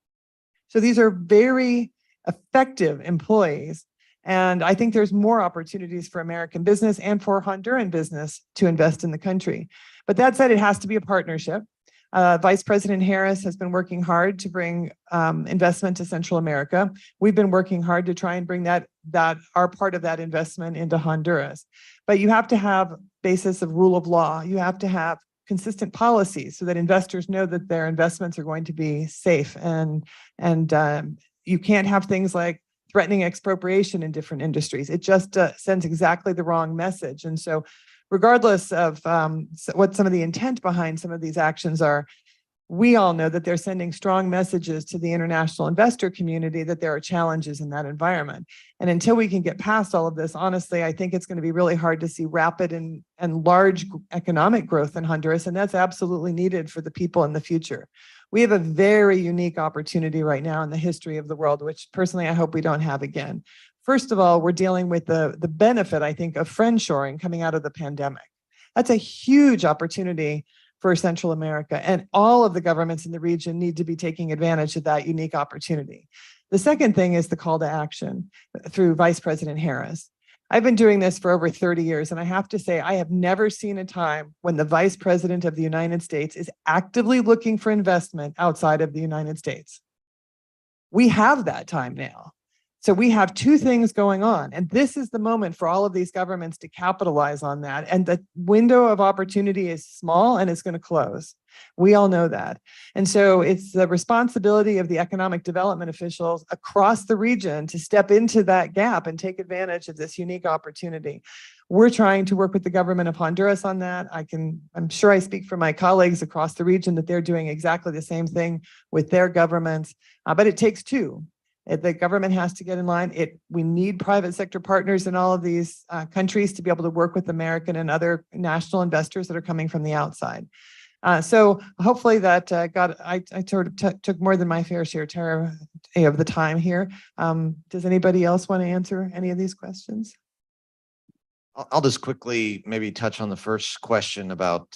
So these are very effective employees. And I think there's more opportunities for American business and for Honduran business to invest in the country. But that said, it has to be a partnership. Vice President Harris has been working hard to bring investment to Central America. We've been working hard to try and bring that our part of that investment into Honduras. But you have to have basis of rule of law. You have to have consistent policies so that investors know that their investments are going to be safe. And you can't have things like threatening expropriation in different industries. It just sends exactly the wrong message. And so regardless of what some of the intent behind some of these actions are, we all know that they're sending strong messages to the international investor community that there are challenges in that environment. And until we can get past all of this, honestly, I think it's going to be really hard to see rapid and large economic growth in Honduras. And that's absolutely needed for the people in the future. We have a very unique opportunity right now in the history of the world, which personally, I hope we don't have again. First of all, we're dealing with the benefit, I think, of friendshoring coming out of the pandemic. That's a huge opportunity for Central America, and all of the governments in the region need to be taking advantage of that unique opportunity. The second thing is the call to action through Vice President Harris. I've been doing this for over 30 years, and I have to say, I have never seen a time when the Vice President of the United States is actively looking for investment outside of the United States. We have that time now. So we have two things going on, and this is the moment for all of these governments to capitalize on that. And the window of opportunity is small and it's going to close. We all know that. And so it's the responsibility of the economic development officials across the region to step into that gap and take advantage of this unique opportunity. We're trying to work with the government of Honduras on that. I'm sure I speak for my colleagues across the region that they're doing exactly the same thing with their governments, but it takes two. The government has to get in line. We need private sector partners in all of these countries to be able to work with American and other national investors that are coming from the outside. So hopefully that I sort of took more than my fair share of the time here. Does anybody else want to answer any of these questions? I'll just quickly maybe touch on the first question about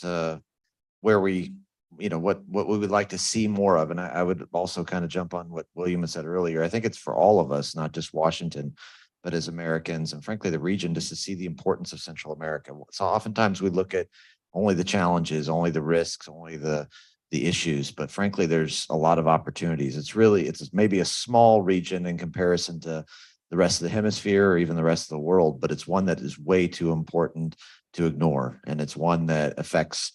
where we, what we would like to see more of. And I would also kind of jump on what William had said earlier. I think it's for all of us, not just Washington, but as Americans and frankly, the region, just to see the importance of Central America. So oftentimes we look at only the challenges, only the risks, only the issues, but frankly, there's a lot of opportunities. It's maybe a small region in comparison to the rest of the hemisphere or even the rest of the world, but it's one that is way too important to ignore. And it's one that affects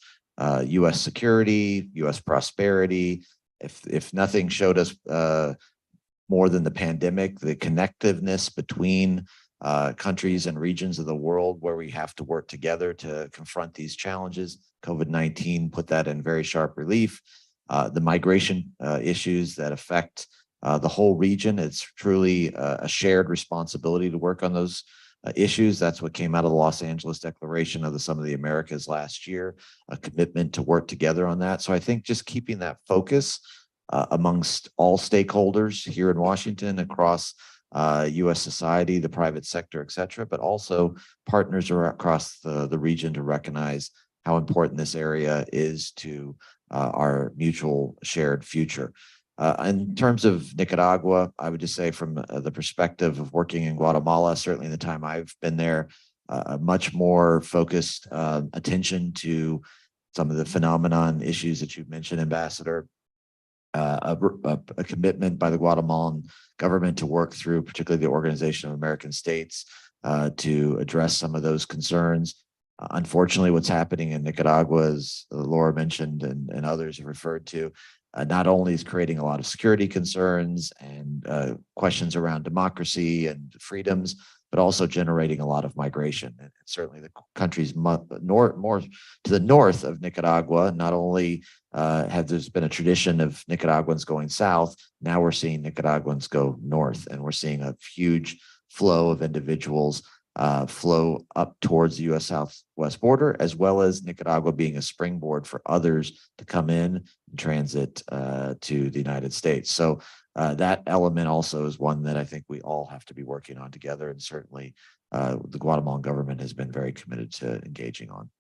U.S. security, U.S. prosperity. If nothing showed us more than the pandemic, the connectiveness between countries and regions of the world where we have to work together to confront these challenges. COVID-19 put that in very sharp relief. The migration issues that affect the whole region, it's truly a shared responsibility to work on those issues. That's what came out of the Los Angeles Declaration of the Sum of the Americas last year, a commitment to work together on that. So I think just keeping that focus amongst all stakeholders here in Washington, across U.S. society, the private sector, et cetera, but also partners across the region to recognize how important this area is to our mutual shared future. In terms of Nicaragua, I would just say from the perspective of working in Guatemala, certainly in the time I've been there, a much more focused attention to some of the phenomenon issues that you've mentioned, Ambassador. A commitment by the Guatemalan government to work through, particularly the Organization of American States, to address some of those concerns. Unfortunately, what's happening in Nicaragua, as Laura mentioned and others have referred to, not only is creating a lot of security concerns and questions around democracy and freedoms, but also generating a lot of migration. And certainly the countries more to the north of Nicaragua, not only there's been a tradition of Nicaraguans going south, now we're seeing Nicaraguans go north, and we're seeing a huge flow of individuals flow up towards the U.S. southwest border, as well as Nicaragua being a springboard for others to come in and transit to the United States. So that element also is one that I think we all have to be working on together. And certainly the Guatemalan government has been very committed to engaging on.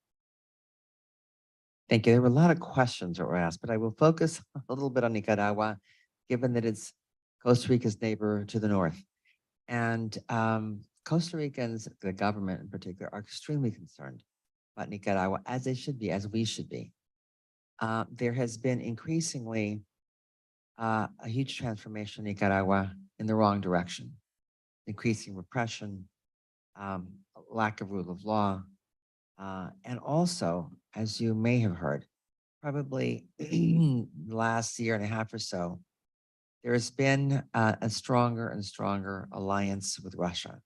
Thank you. There were a lot of questions that were asked, but I will focus a little bit on Nicaragua, given that it's Costa Rica's neighbor to the north. And Costa Ricans, the government in particular, are extremely concerned about Nicaragua, as they should be, as we should be. There has been increasingly a huge transformation in Nicaragua in the wrong direction. Increasing repression, lack of rule of law, and also, as you may have heard, probably the last year and a half or so, there has been a stronger and stronger alliance with Russia.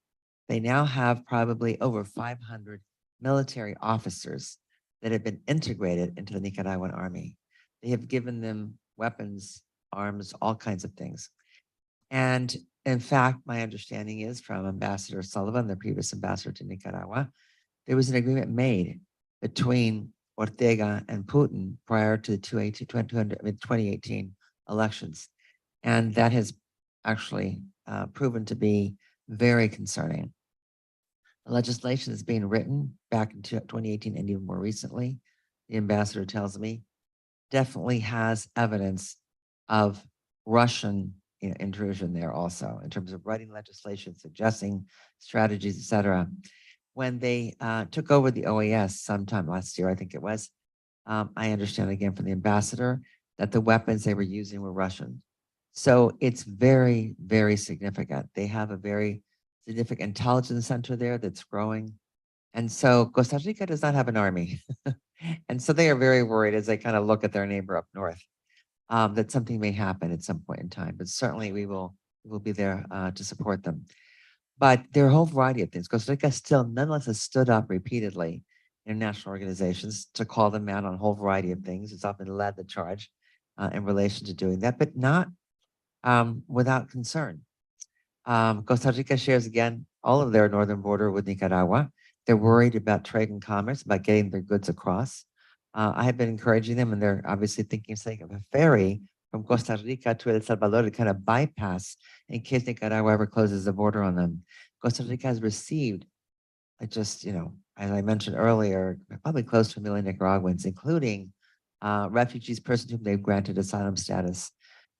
They now have probably over 500 military officers that have been integrated into the Nicaraguan army. They have given them weapons, arms, all kinds of things. And in fact, my understanding is from Ambassador Sullivan, the previous ambassador to Nicaragua, there was an agreement made between Ortega and Putin prior to the 2018 elections. And that has actually proven to be very concerning. The legislation is being written back in 2018 and even more recently, the ambassador tells me, definitely has evidence of Russian intrusion there also in terms of writing legislation, suggesting strategies, etc. When they took over the OAS sometime last year, I think it was, I understand again from the ambassador that the weapons they were using were Russian. So it's very, very significant. They have a very significant intelligence center there that's growing. And so Costa Rica does not have an army. And so they are very worried as they kind of look at their neighbor up north, that something may happen at some point in time. But certainly we will be there to support them. But there are a whole variety of things. Costa Rica still nonetheless has stood up repeatedly in international organizations to call them out on a whole variety of things. It's often led the charge in relation to doing that, but not without concern. Costa Rica shares again all of their northern border with Nicaragua. They're worried about trade and commerce, about getting their goods across. I have been encouraging them, and they're obviously thinking of a ferry from Costa Rica to El Salvador to kind of bypass in case Nicaragua ever closes the border on them. Costa Rica has received, as I mentioned earlier, probably close to 1 million Nicaraguans, including refugees, persons whom they've granted asylum status,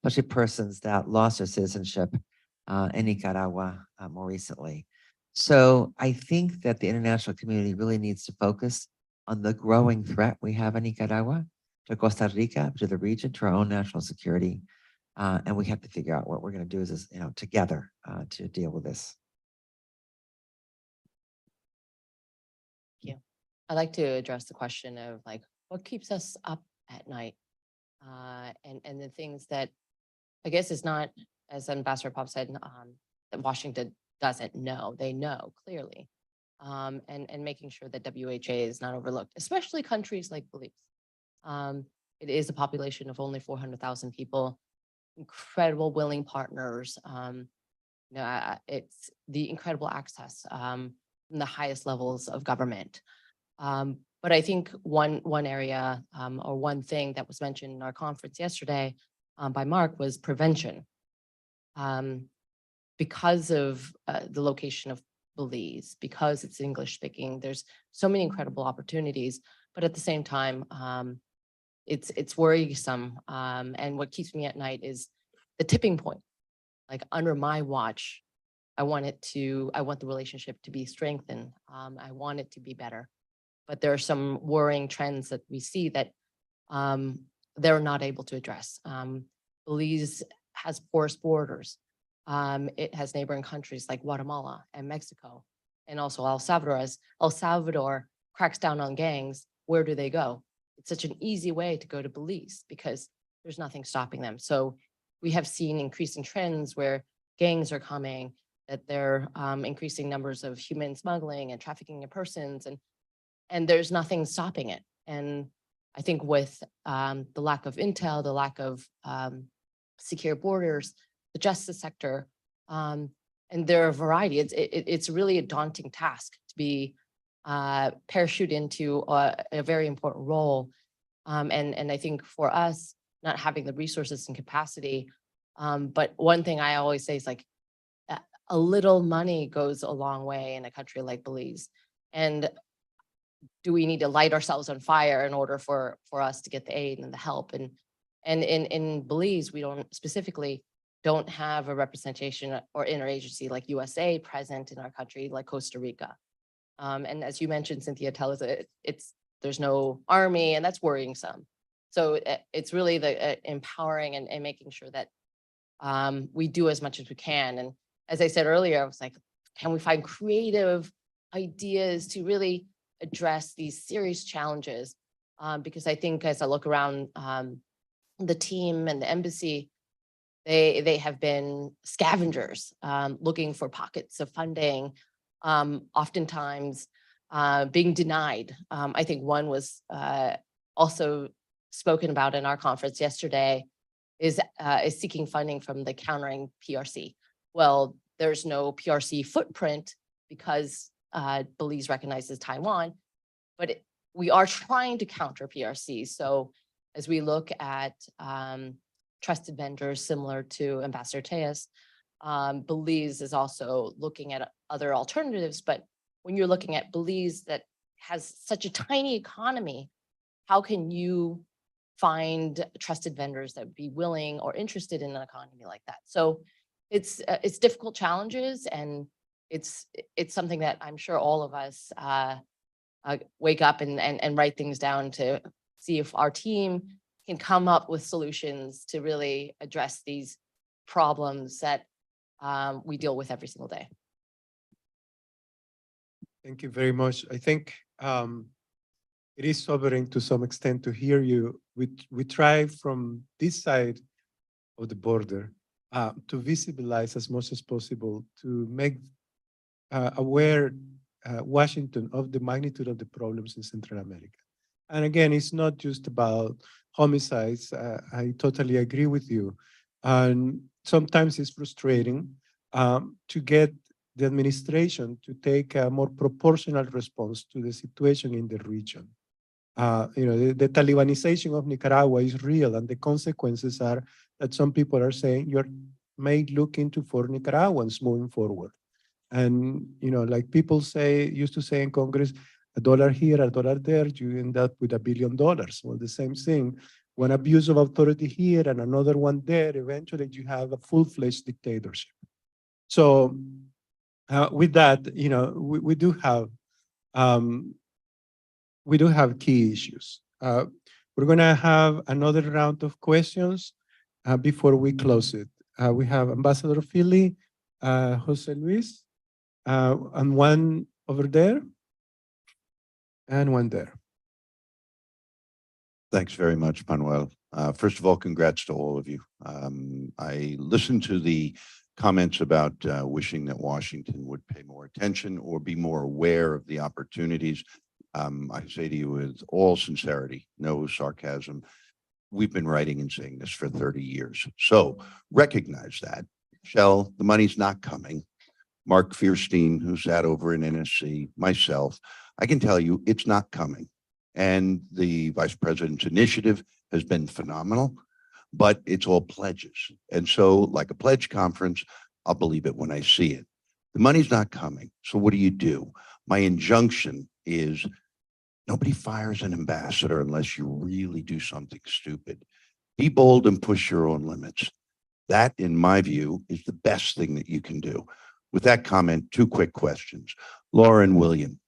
especially persons that lost their citizenship in Nicaragua more recently. So I think that the international community really needs to focus on the growing threat we have in Nicaragua, to Costa Rica, to the region, to our own national security. And we have to figure out what we're going to do as together to deal with this. Thank you. I'd like to address the question of like, what keeps us up at night? And the things that I guess is not, as Ambassador Pop said, that Washington doesn't know. They know clearly. And making sure that WHA is not overlooked, especially countries like Belize. It is a population of only 400,000 people, incredible willing partners. It's the incredible access from the highest levels of government. But I think one area or one thing that was mentioned in our conference yesterday by Mark was prevention. Because of the location of Belize, because it's English speaking, there's so many incredible opportunities, but at the same time, it's worrisome. And what keeps me at night is the tipping point. Like under my watch, I want the relationship to be strengthened. I want it to be better, but there are some worrying trends that we see that they're not able to address. Belize has porous borders. It has neighboring countries like Guatemala and Mexico, and also El Salvador. As El Salvador cracks down on gangs, where do they go? It's such an easy way to go to Belize because there's nothing stopping them. So we have seen increasing trends where gangs are coming, that they're increasing numbers of human smuggling and trafficking of persons, and there's nothing stopping it. And I think with the lack of intel, the lack of secure borders, the justice sector, and there are a variety. It's really a daunting task to be parachuted into a very important role. And I think for us, not having the resources and capacity, but one thing I always say is like, a little money goes a long way in a country like Belize. And do we need to light ourselves on fire in order for us to get the aid and the help? And in Belize, we don't have a representation or interagency like USA present in our country, like Costa Rica. And as you mentioned, Cynthia, tell us there's no army, and that's worrying some. So it's really the empowering and making sure that we do as much as we can. And as I said earlier, I was like, can we find creative ideas to really address these serious challenges? Because I think as I look around the team and the embassy, they have been scavengers looking for pockets of funding. Oftentimes, being denied. I think one was also spoken about in our conference yesterday is seeking funding from the Countering PRC. Well, there's no PRC footprint because Belize recognizes Taiwan, but we are trying to counter PRC. So as we look at trusted vendors similar to Ambassador Tejas, Belize is also looking at other alternatives. But when you're looking at Belize that has such a tiny economy, how can you find trusted vendors that would be willing or interested in an economy like that? So it's difficult challenges, and it's something that I'm sure all of us wake up and write things down to see if our team can come up with solutions to really address these problems that we deal with every single day. Thank you very much. I think it is sobering to some extent to hear you. We try from this side of the border to visibilize as much as possible, to make aware Washington of the magnitude of the problems in Central America. And again, it's not just about homicides. I totally agree with you. And sometimes it's frustrating to get the administration to take a more proportional response to the situation in the region. The Talibanization of Nicaragua is real, and the consequences are that some people are saying you're may look into for Nicaraguans moving forward. And, like people used to say in Congress, $1 here, $1 there, you end up with $1 billion. Well, the same thing. One abuse of authority here and another one there, eventually you have a full-fledged dictatorship. So with that, we do have key issues. We're going to have another round of questions before we close it. We have Ambassador Philly, Jose Luis, and one over there, and one there. Thanks very much, Manuel. First of all, congrats to all of you. I listened to the comments about wishing that Washington would pay more attention or be more aware of the opportunities. I say to you with all sincerity, no sarcasm, we've been writing and saying this for 30 years. So recognize that. Michelle, the money's not coming. Mark Fierstein, who sat over in NSC, myself, I can tell you it's not coming. And the vice president's initiative has been phenomenal, but it's all pledges. And so like a pledge conference, I'll believe it when I see it. The money's not coming. So what do? My injunction is nobody fires an ambassador unless you really do something stupid. Be bold and push your own limits. That, in my view, is the best thing that you can do. With that comment, 2 quick questions. Laura and William,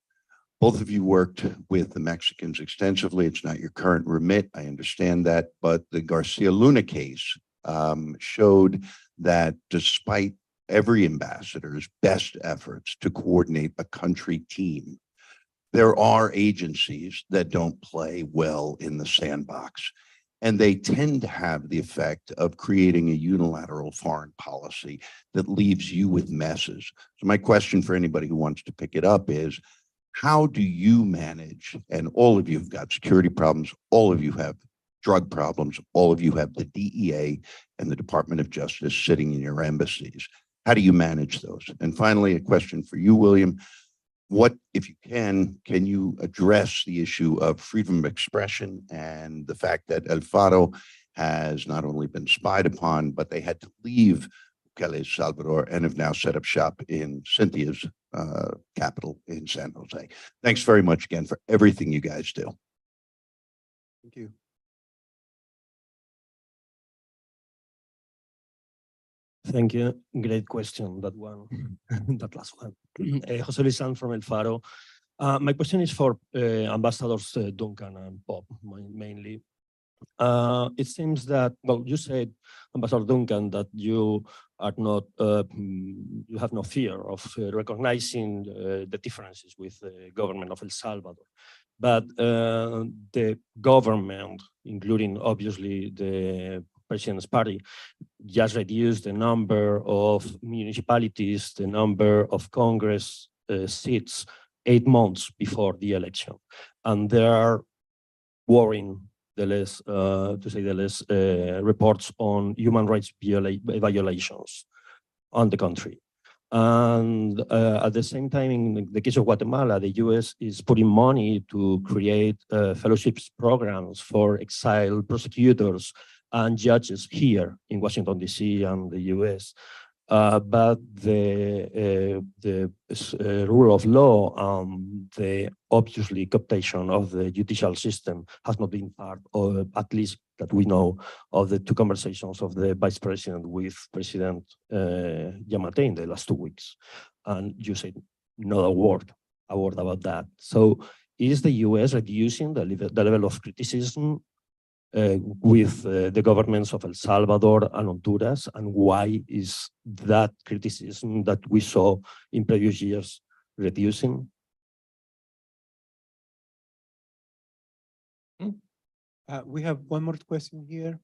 both of you worked with the Mexicans extensively. It's not your current remit. I understand that. But the Garcia Luna case showed that despite every ambassador's best efforts to coordinate a country team, there are agencies that don't play well in the sandbox. And they tend to have the effect of creating a unilateral foreign policy that leaves you with messes. So my question for anybody who wants to pick it up is, how do you manage, and all of you have got security problems, all of you have drug problems, all of you have the DEA and the Department of Justice sitting in your embassies. How do you manage those? And finally, a question for you, William. What, if you can you address the issue of freedom of expression and the fact that El Faro has not only been spied upon, but they had to leave El Salvador and have now set up shop in Cynthia's capital in San Jose. Thanks very much again for everything you guys do. Thank you. Thank you. Great question, that one, that last one. Jose Luis from El Faro. My question is for Ambassadors Duncan and Bob, mainly. It seems that, well, you said, Ambassador Duncan, that you are not, you have no fear of recognizing the differences with the government of El Salvador. But the government, including obviously the President's party, just reduced the number of municipalities, the number of Congress seats 8 months before the election. And there are worrying, to say the less, reports on human rights violations on the country. And at the same time, in the case of Guatemala, the US is putting money to create fellowships programs for exiled prosecutors and judges here in Washington, D.C. and the US. But the rule of law, the obviously cooptation of the judicial system has not been part, or at least that we know, of the 2 conversations of the vice president with President Yamate in the last 2 weeks. And you said not a word about that. So is the US reducing the level of criticism with the governments of El Salvador and Honduras, and why is that criticism that we saw in previous years reducing? We have one more question here.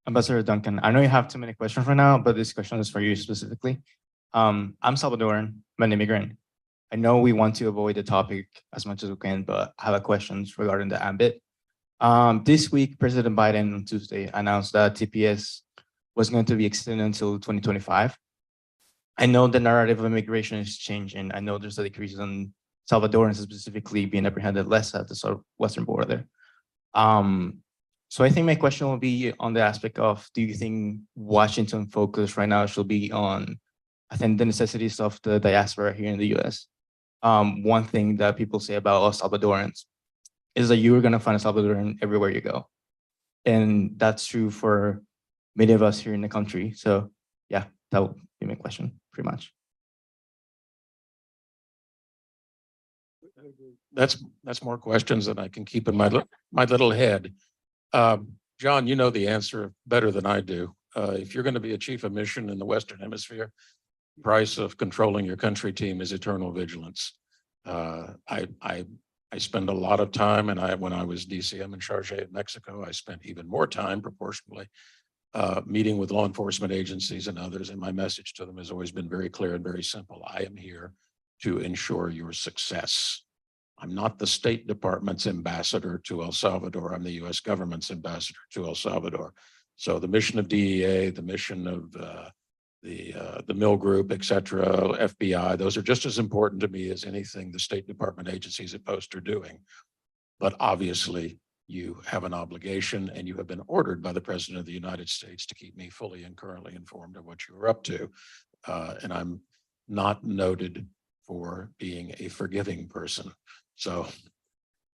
Ambassador Duncan, I know you have too many questions for now, but this question is for you specifically. I'm Salvadoran, I'm an immigrant. I know we want to avoid the topic as much as we can, but I have a questions regarding the ambit. This week, President Biden on Tuesday announced that TPS was going to be extended until 2025. I know the narrative of immigration is changing. I know there's a decrease in Salvadorans specifically being apprehended less at the sort of western border. So I think my question will be on the aspect of, do you think Washington focus right now should be on, I think, the necessities of the diaspora here in the US? One thing that people say about us Salvadorans is that you're going to find a Salvadoran everywhere you go. And that's true for many of us here in the country. So yeah, that would be my question pretty much. That's more questions than I can keep in my little head. John, you know the answer better than I do. If you're going to be a chief of mission in the Western Hemisphere, price of controlling your country team is eternal vigilance. I spend a lot of time, and when I was DCM in charge in Mexico, I spent even more time proportionally meeting with law enforcement agencies and others. And my message to them has always been very clear and very simple. I am here to ensure your success. I'm not the State Department's ambassador to El Salvador. I'm the US government's ambassador to El Salvador. So the mission of DEA, the mission of the Mill Group, et cetera, FBI, those are just as important to me as anything the State Department agencies at Post are doing. But obviously, you have an obligation, and you have been ordered by the President of the United States to keep me fully and currently informed of what you are up to. And I'm not noted for being a forgiving person. So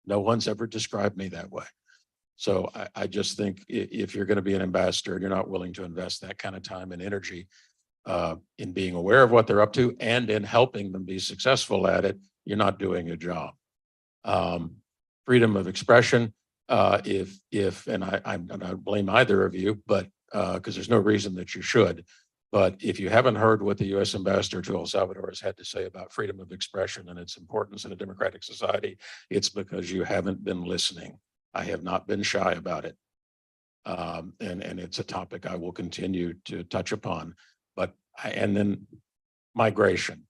no one's ever described me that way. So I just think if you're going to be an ambassador and you're not willing to invest that kind of time and energy in being aware of what they're up to and in helping them be successful at it, you're not doing a job. Freedom of expression, and I don't blame either of you, but because there's no reason that you should. But if you haven't heard what the U.S. ambassador to El Salvador has had to say about freedom of expression and its importance in a democratic society, it's because you haven't been listening. I have not been shy about it. And it's a topic I will continue to touch upon. And then migration.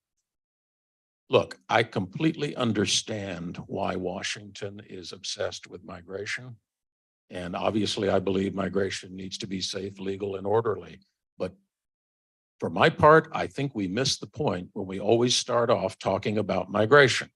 Look, I completely understand why Washington is obsessed with migration. And obviously, I believe migration needs to be safe, legal, and orderly. But for my part, I think we miss the point when we always start off talking about migration.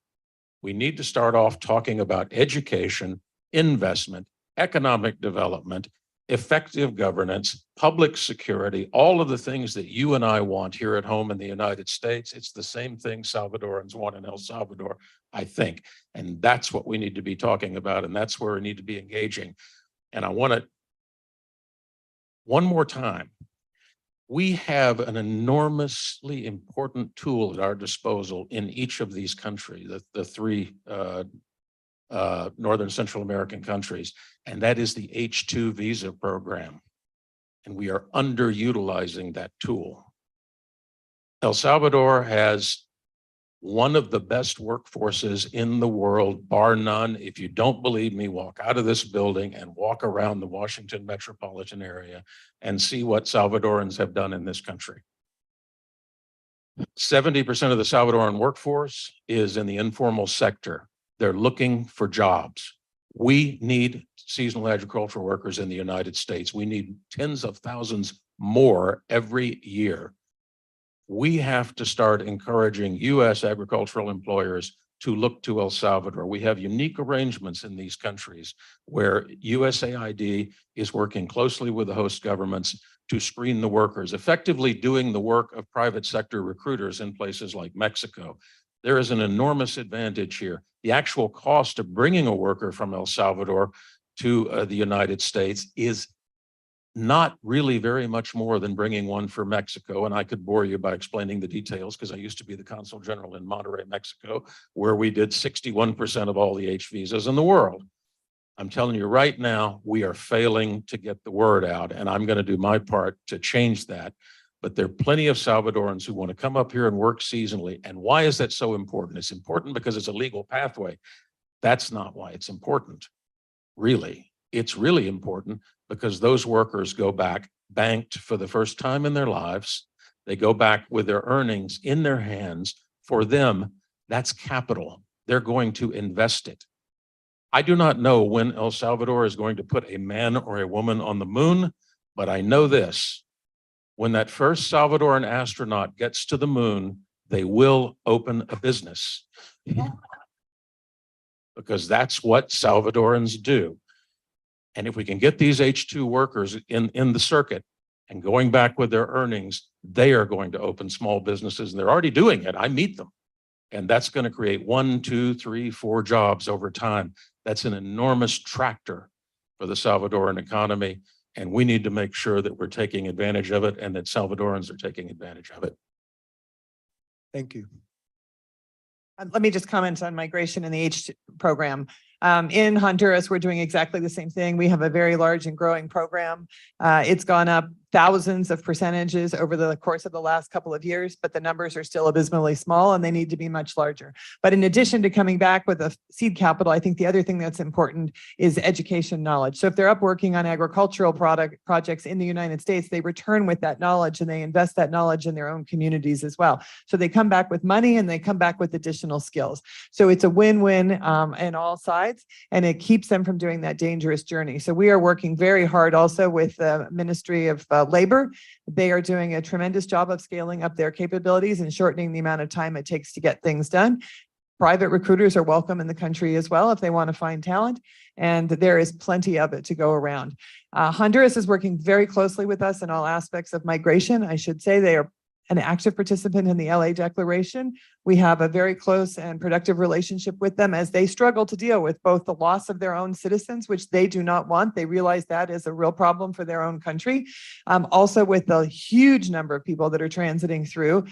We need to start off talking about education, investment, economic development, effective governance, public security, all of the things that you and I want here at home in the United States. It's the same thing Salvadorans want in El Salvador, I think. And that's what we need to be talking about. And that's where we need to be engaging. And I want to, one more time, we have an enormously important tool at our disposal in each of these countries, the three Northern Central American countries, and that is the H-2 visa program. And we are underutilizing that tool. El Salvador has one of the best workforces in the world, bar none. If you don't believe me, walk out of this building and walk around the Washington metropolitan area and see what Salvadorans have done in this country. 70% of the Salvadoran workforce is in the informal sector. They're looking for jobs. We need seasonal agricultural workers in the United States. We need tens of thousands more every year. We have to start encouraging U.S. agricultural employers to look to El Salvador. We have unique arrangements in these countries where USAID is working closely with the host governments to screen the workers, effectively doing the work of private sector recruiters in places like Mexico. There is an enormous advantage here. The actual cost of bringing a worker from El Salvador to the United States is not really very much more than bringing one for Mexico. And I could bore you by explaining the details because I used to be the consul general in Monterrey, Mexico, where we did 61% of all the H visas in the world. I'm telling you right now, we are failing to get the word out, and I'm going to do my part to change that. But there are plenty of Salvadorans who want to come up here and work seasonally. And why is that so important? It's important because it's a legal pathway. That's not why it's important, really. It's really important because those workers go back banked for the first time in their lives. They go back with their earnings in their hands. For them, that's capital. They're going to invest it. I do not know when El Salvador is going to put a man or a woman on the moon, but I know this. When that first Salvadoran astronaut gets to the moon, they will open a business. Because that's what Salvadorans do. And if we can get these H2 workers in the circuit and going back with their earnings, they are going to open small businesses, and they're already doing it. I meet them. And that's going to create 1, 2, 3, 4 jobs over time. That's an enormous tractor for the Salvadoran economy. And we need to make sure that we're taking advantage of it and that Salvadorans are taking advantage of it. Thank you. Let me just comment on migration in the H program. In Honduras, we're doing exactly the same thing. We have a very large and growing program. It's gone up thousands of percentages over the course of the last couple of years, but the numbers are still abysmally small and they need to be much larger. But in addition to coming back with a seed capital, I think the other thing that's important is education knowledge. So if they're up working on agricultural projects in the United States, they return with that knowledge and they invest that knowledge in their own communities as well. So they come back with money and they come back with additional skills. So it's a win-win in all sides, and it keeps them from doing that dangerous journey. So we are working very hard also with the Ministry of Labor. They are doing a tremendous job of scaling up their capabilities and shortening the amount of time it takes to get things done. Private recruiters are welcome in the country as well if they want to find talent, and there is plenty of it to go around. Honduras is working very closely with us in all aspects of migration. I should say they are an active participant in the LA Declaration. We have a very close and productive relationship with them as they struggle to deal with both the loss of their own citizens, which they do not want. They realize that is a real problem for their own country. Also with the huge number of people that are transiting through.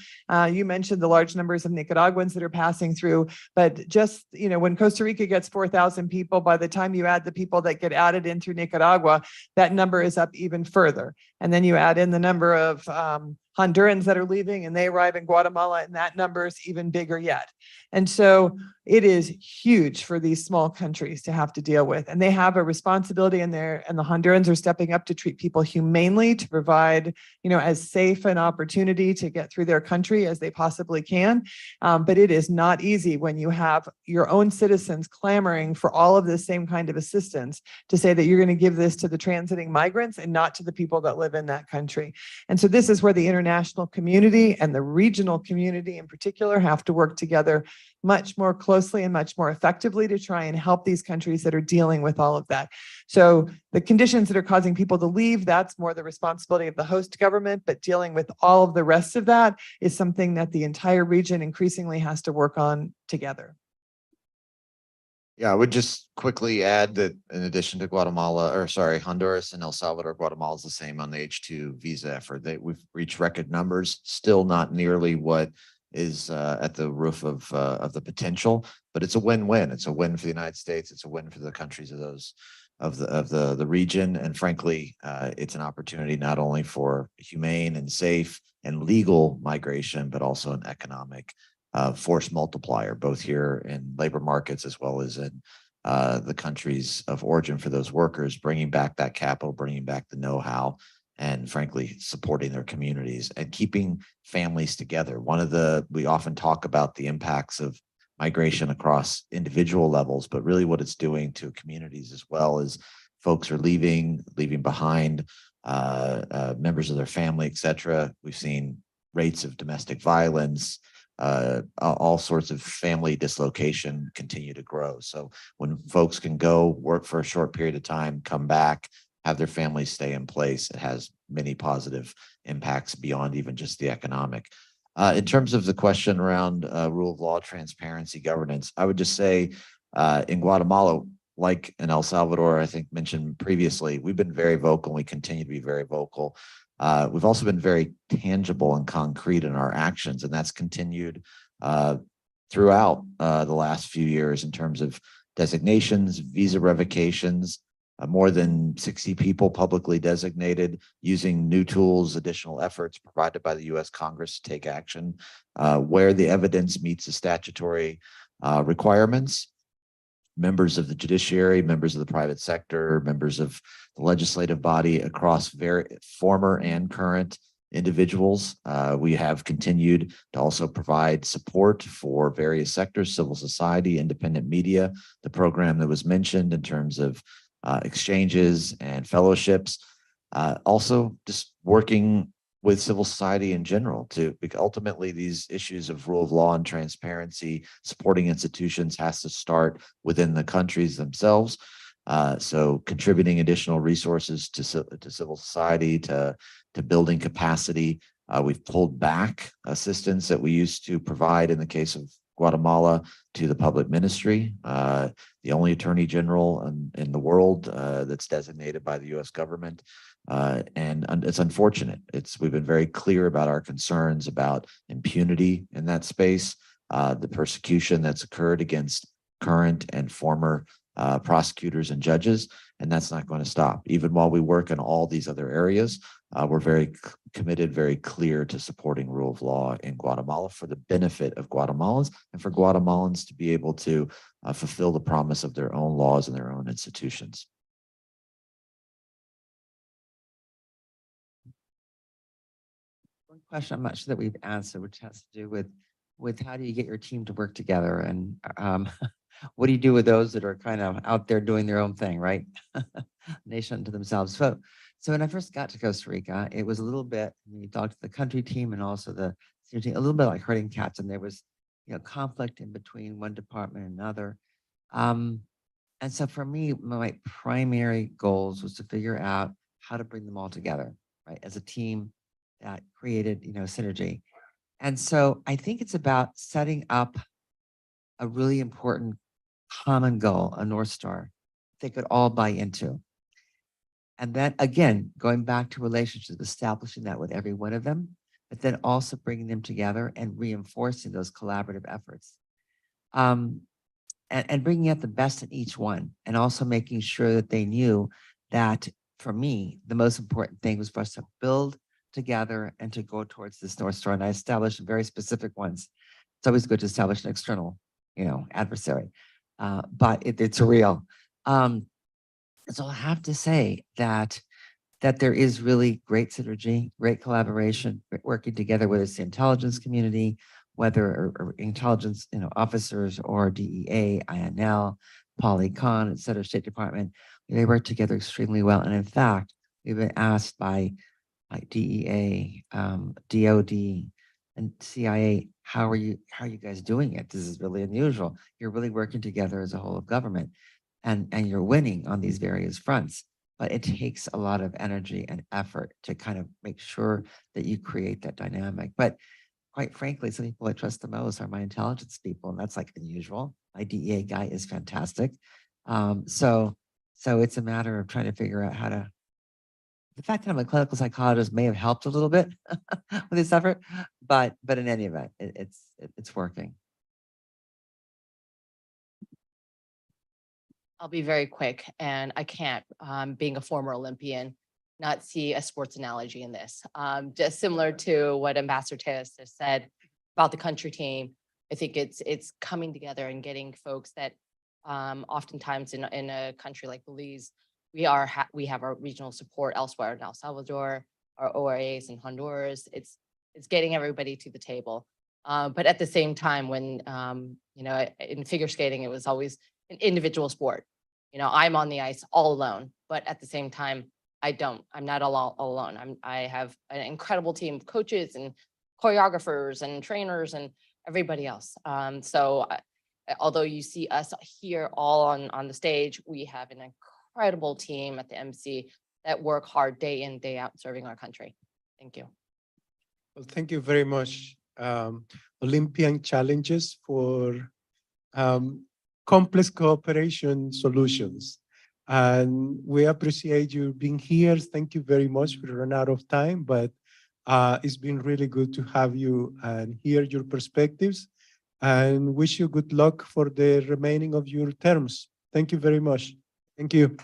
You mentioned the large numbers of Nicaraguans that are passing through, but just, when Costa Rica gets 4,000 people, by the time you add the people that get added in through Nicaragua, that number is up even further. And then you add in the number of Hondurans that are leaving and they arrive in Guatemala, and that number is even bigger yet. And so it is huge for these small countries to have to deal with, and they have a responsibility in there, and the Hondurans are stepping up to treat people humanely, to provide, as safe an opportunity to get through their country as they possibly can. But it is not easy when you have your own citizens clamoring for all of this same kind of assistance to say that you're going to give this to the transiting migrants and not to the people that live in that country. And so this is where the international community and the regional community in particular have to work together much more closely and much more effectively to try and help these countries that are dealing with all of that. So the conditions that are causing people to leave, that's more the responsibility of the host government, but dealing with all of the rest of that is something that the entire region increasingly has to work on together. Yeah, I would just quickly add that in addition to Honduras and El Salvador, Guatemala is the same on the H2 visa effort. We've reached record numbers, still not nearly what is at the roof of the potential, but it's a win-win. It's a win for the United States. It's a win for the countries of the region, and frankly, it's an opportunity not only for humane and safe and legal migration, but also an economic force multiplier, both here in labor markets as well as in the countries of origin for those workers, bringing back that capital, bringing back the know-how, and frankly, supporting their communities and keeping families together. We often talk about the impacts of migration across individual levels, but really what it's doing to communities as well is folks are leaving behind members of their family, et cetera. We've seen rates of domestic violence, all sorts of family dislocation continue to grow. So when folks can go work for a short period of time, come back, have their families stay in place, it has many positive impacts beyond even just the economic. In terms of the question around rule of law, transparency, governance, I would just say in Guatemala, like in El Salvador, I think mentioned previously, we've been very vocal and we continue to be very vocal. We've also been very tangible and concrete in our actions, and that's continued throughout the last few years in terms of designations, visa revocations, more than 60 people publicly designated, using new tools, additional efforts provided by the U.S. Congress to take action where the evidence meets the statutory requirements. Members of the judiciary, members of the private sector, members of the legislative body across former and current individuals. We have continued to also provide support for various sectors, civil society, independent media, the program that was mentioned in terms of exchanges and fellowships. Also just working with civil society in general because ultimately these issues of rule of law and transparency, supporting institutions has to start within the countries themselves. So contributing additional resources to civil society, to building capacity. We've pulled back assistance that we used to provide in the case of Guatemala to the public ministry, the only attorney general in the world that's designated by the U.S. government. And it's unfortunate. We've been very clear about our concerns about impunity in that space, the persecution that's occurred against current and former prosecutors and judges, and that's not going to stop. Even while we work in all these other areas, we're very committed, very clear to supporting rule of law in Guatemala for the benefit of Guatemalans and for Guatemalans to be able to fulfill the promise of their own laws and their own institutions. One question I'm not sure that we've answered, which has to do with how do you get your team to work together, and what do you do with those that are kind of out there doing their own thing, right? Nation unto themselves. So when I first got to Costa Rica, it was a little bit, you talked to the country team and also the senior team, a little bit like herding cats, and there was conflict in between one department and another. And so for me, my primary goals was to figure out how to bring them all together, right, as a team that created, synergy. And so I think it's about setting up a really important common goal, a North Star they could all buy into. And then again, going back to relationships, establishing that with every one of them, but then also bringing them together and reinforcing those collaborative efforts. And bringing out the best in each one, and also making sure that they knew that, for me, the most important thing was for us to build together and to go towards this North Star. And I established very specific ones. It's always good to establish an external, adversary, but it's real. So I have to say that there is really great synergy, great collaboration, working together, whether it's the intelligence community, whether or intelligence, officers, or DEA, INL, Polycon, et cetera, State Department. They work together extremely well. And in fact, we've been asked by DEA, DOD, and CIA, how are you guys doing it? This is really unusual. You're really working together as a whole of government, and you're winning on these various fronts. But it takes a lot of energy and effort to kind of make sure that you create that dynamic. But quite frankly, some people I trust the most are my intelligence people, and that's like unusual. My DEA guy is fantastic. So it's a matter of trying to figure out how to. The fact that I'm a clinical psychologist may have helped a little bit with this effort, but in any event, it's working. I'll be very quick, and I can't, being a former Olympian, not see a sports analogy in this. Just similar to what Ambassador Tejas has said about the country team, I think it's coming together and getting folks that oftentimes in a country like Belize, we have our regional support elsewhere in El Salvador, our ORAs in Honduras. It's getting everybody to the table. But at the same time, when, you know, in figure skating, it was always an individual sport. You know, I'm on the ice all alone, but at the same time, I'm not all alone. I have an incredible team of coaches and choreographers and trainers and everybody else. Although you see us here all on the stage, we have an incredible team at the MC that work hard day in, day out, serving our country. Thank you. Well, thank you very much. Olympian challenges for complex cooperation solutions. And we appreciate you being here. Thank you very much. We run out of time, but it's been really good to have you and hear your perspectives, and wish you good luck for the remaining of your terms. Thank you very much. Thank you.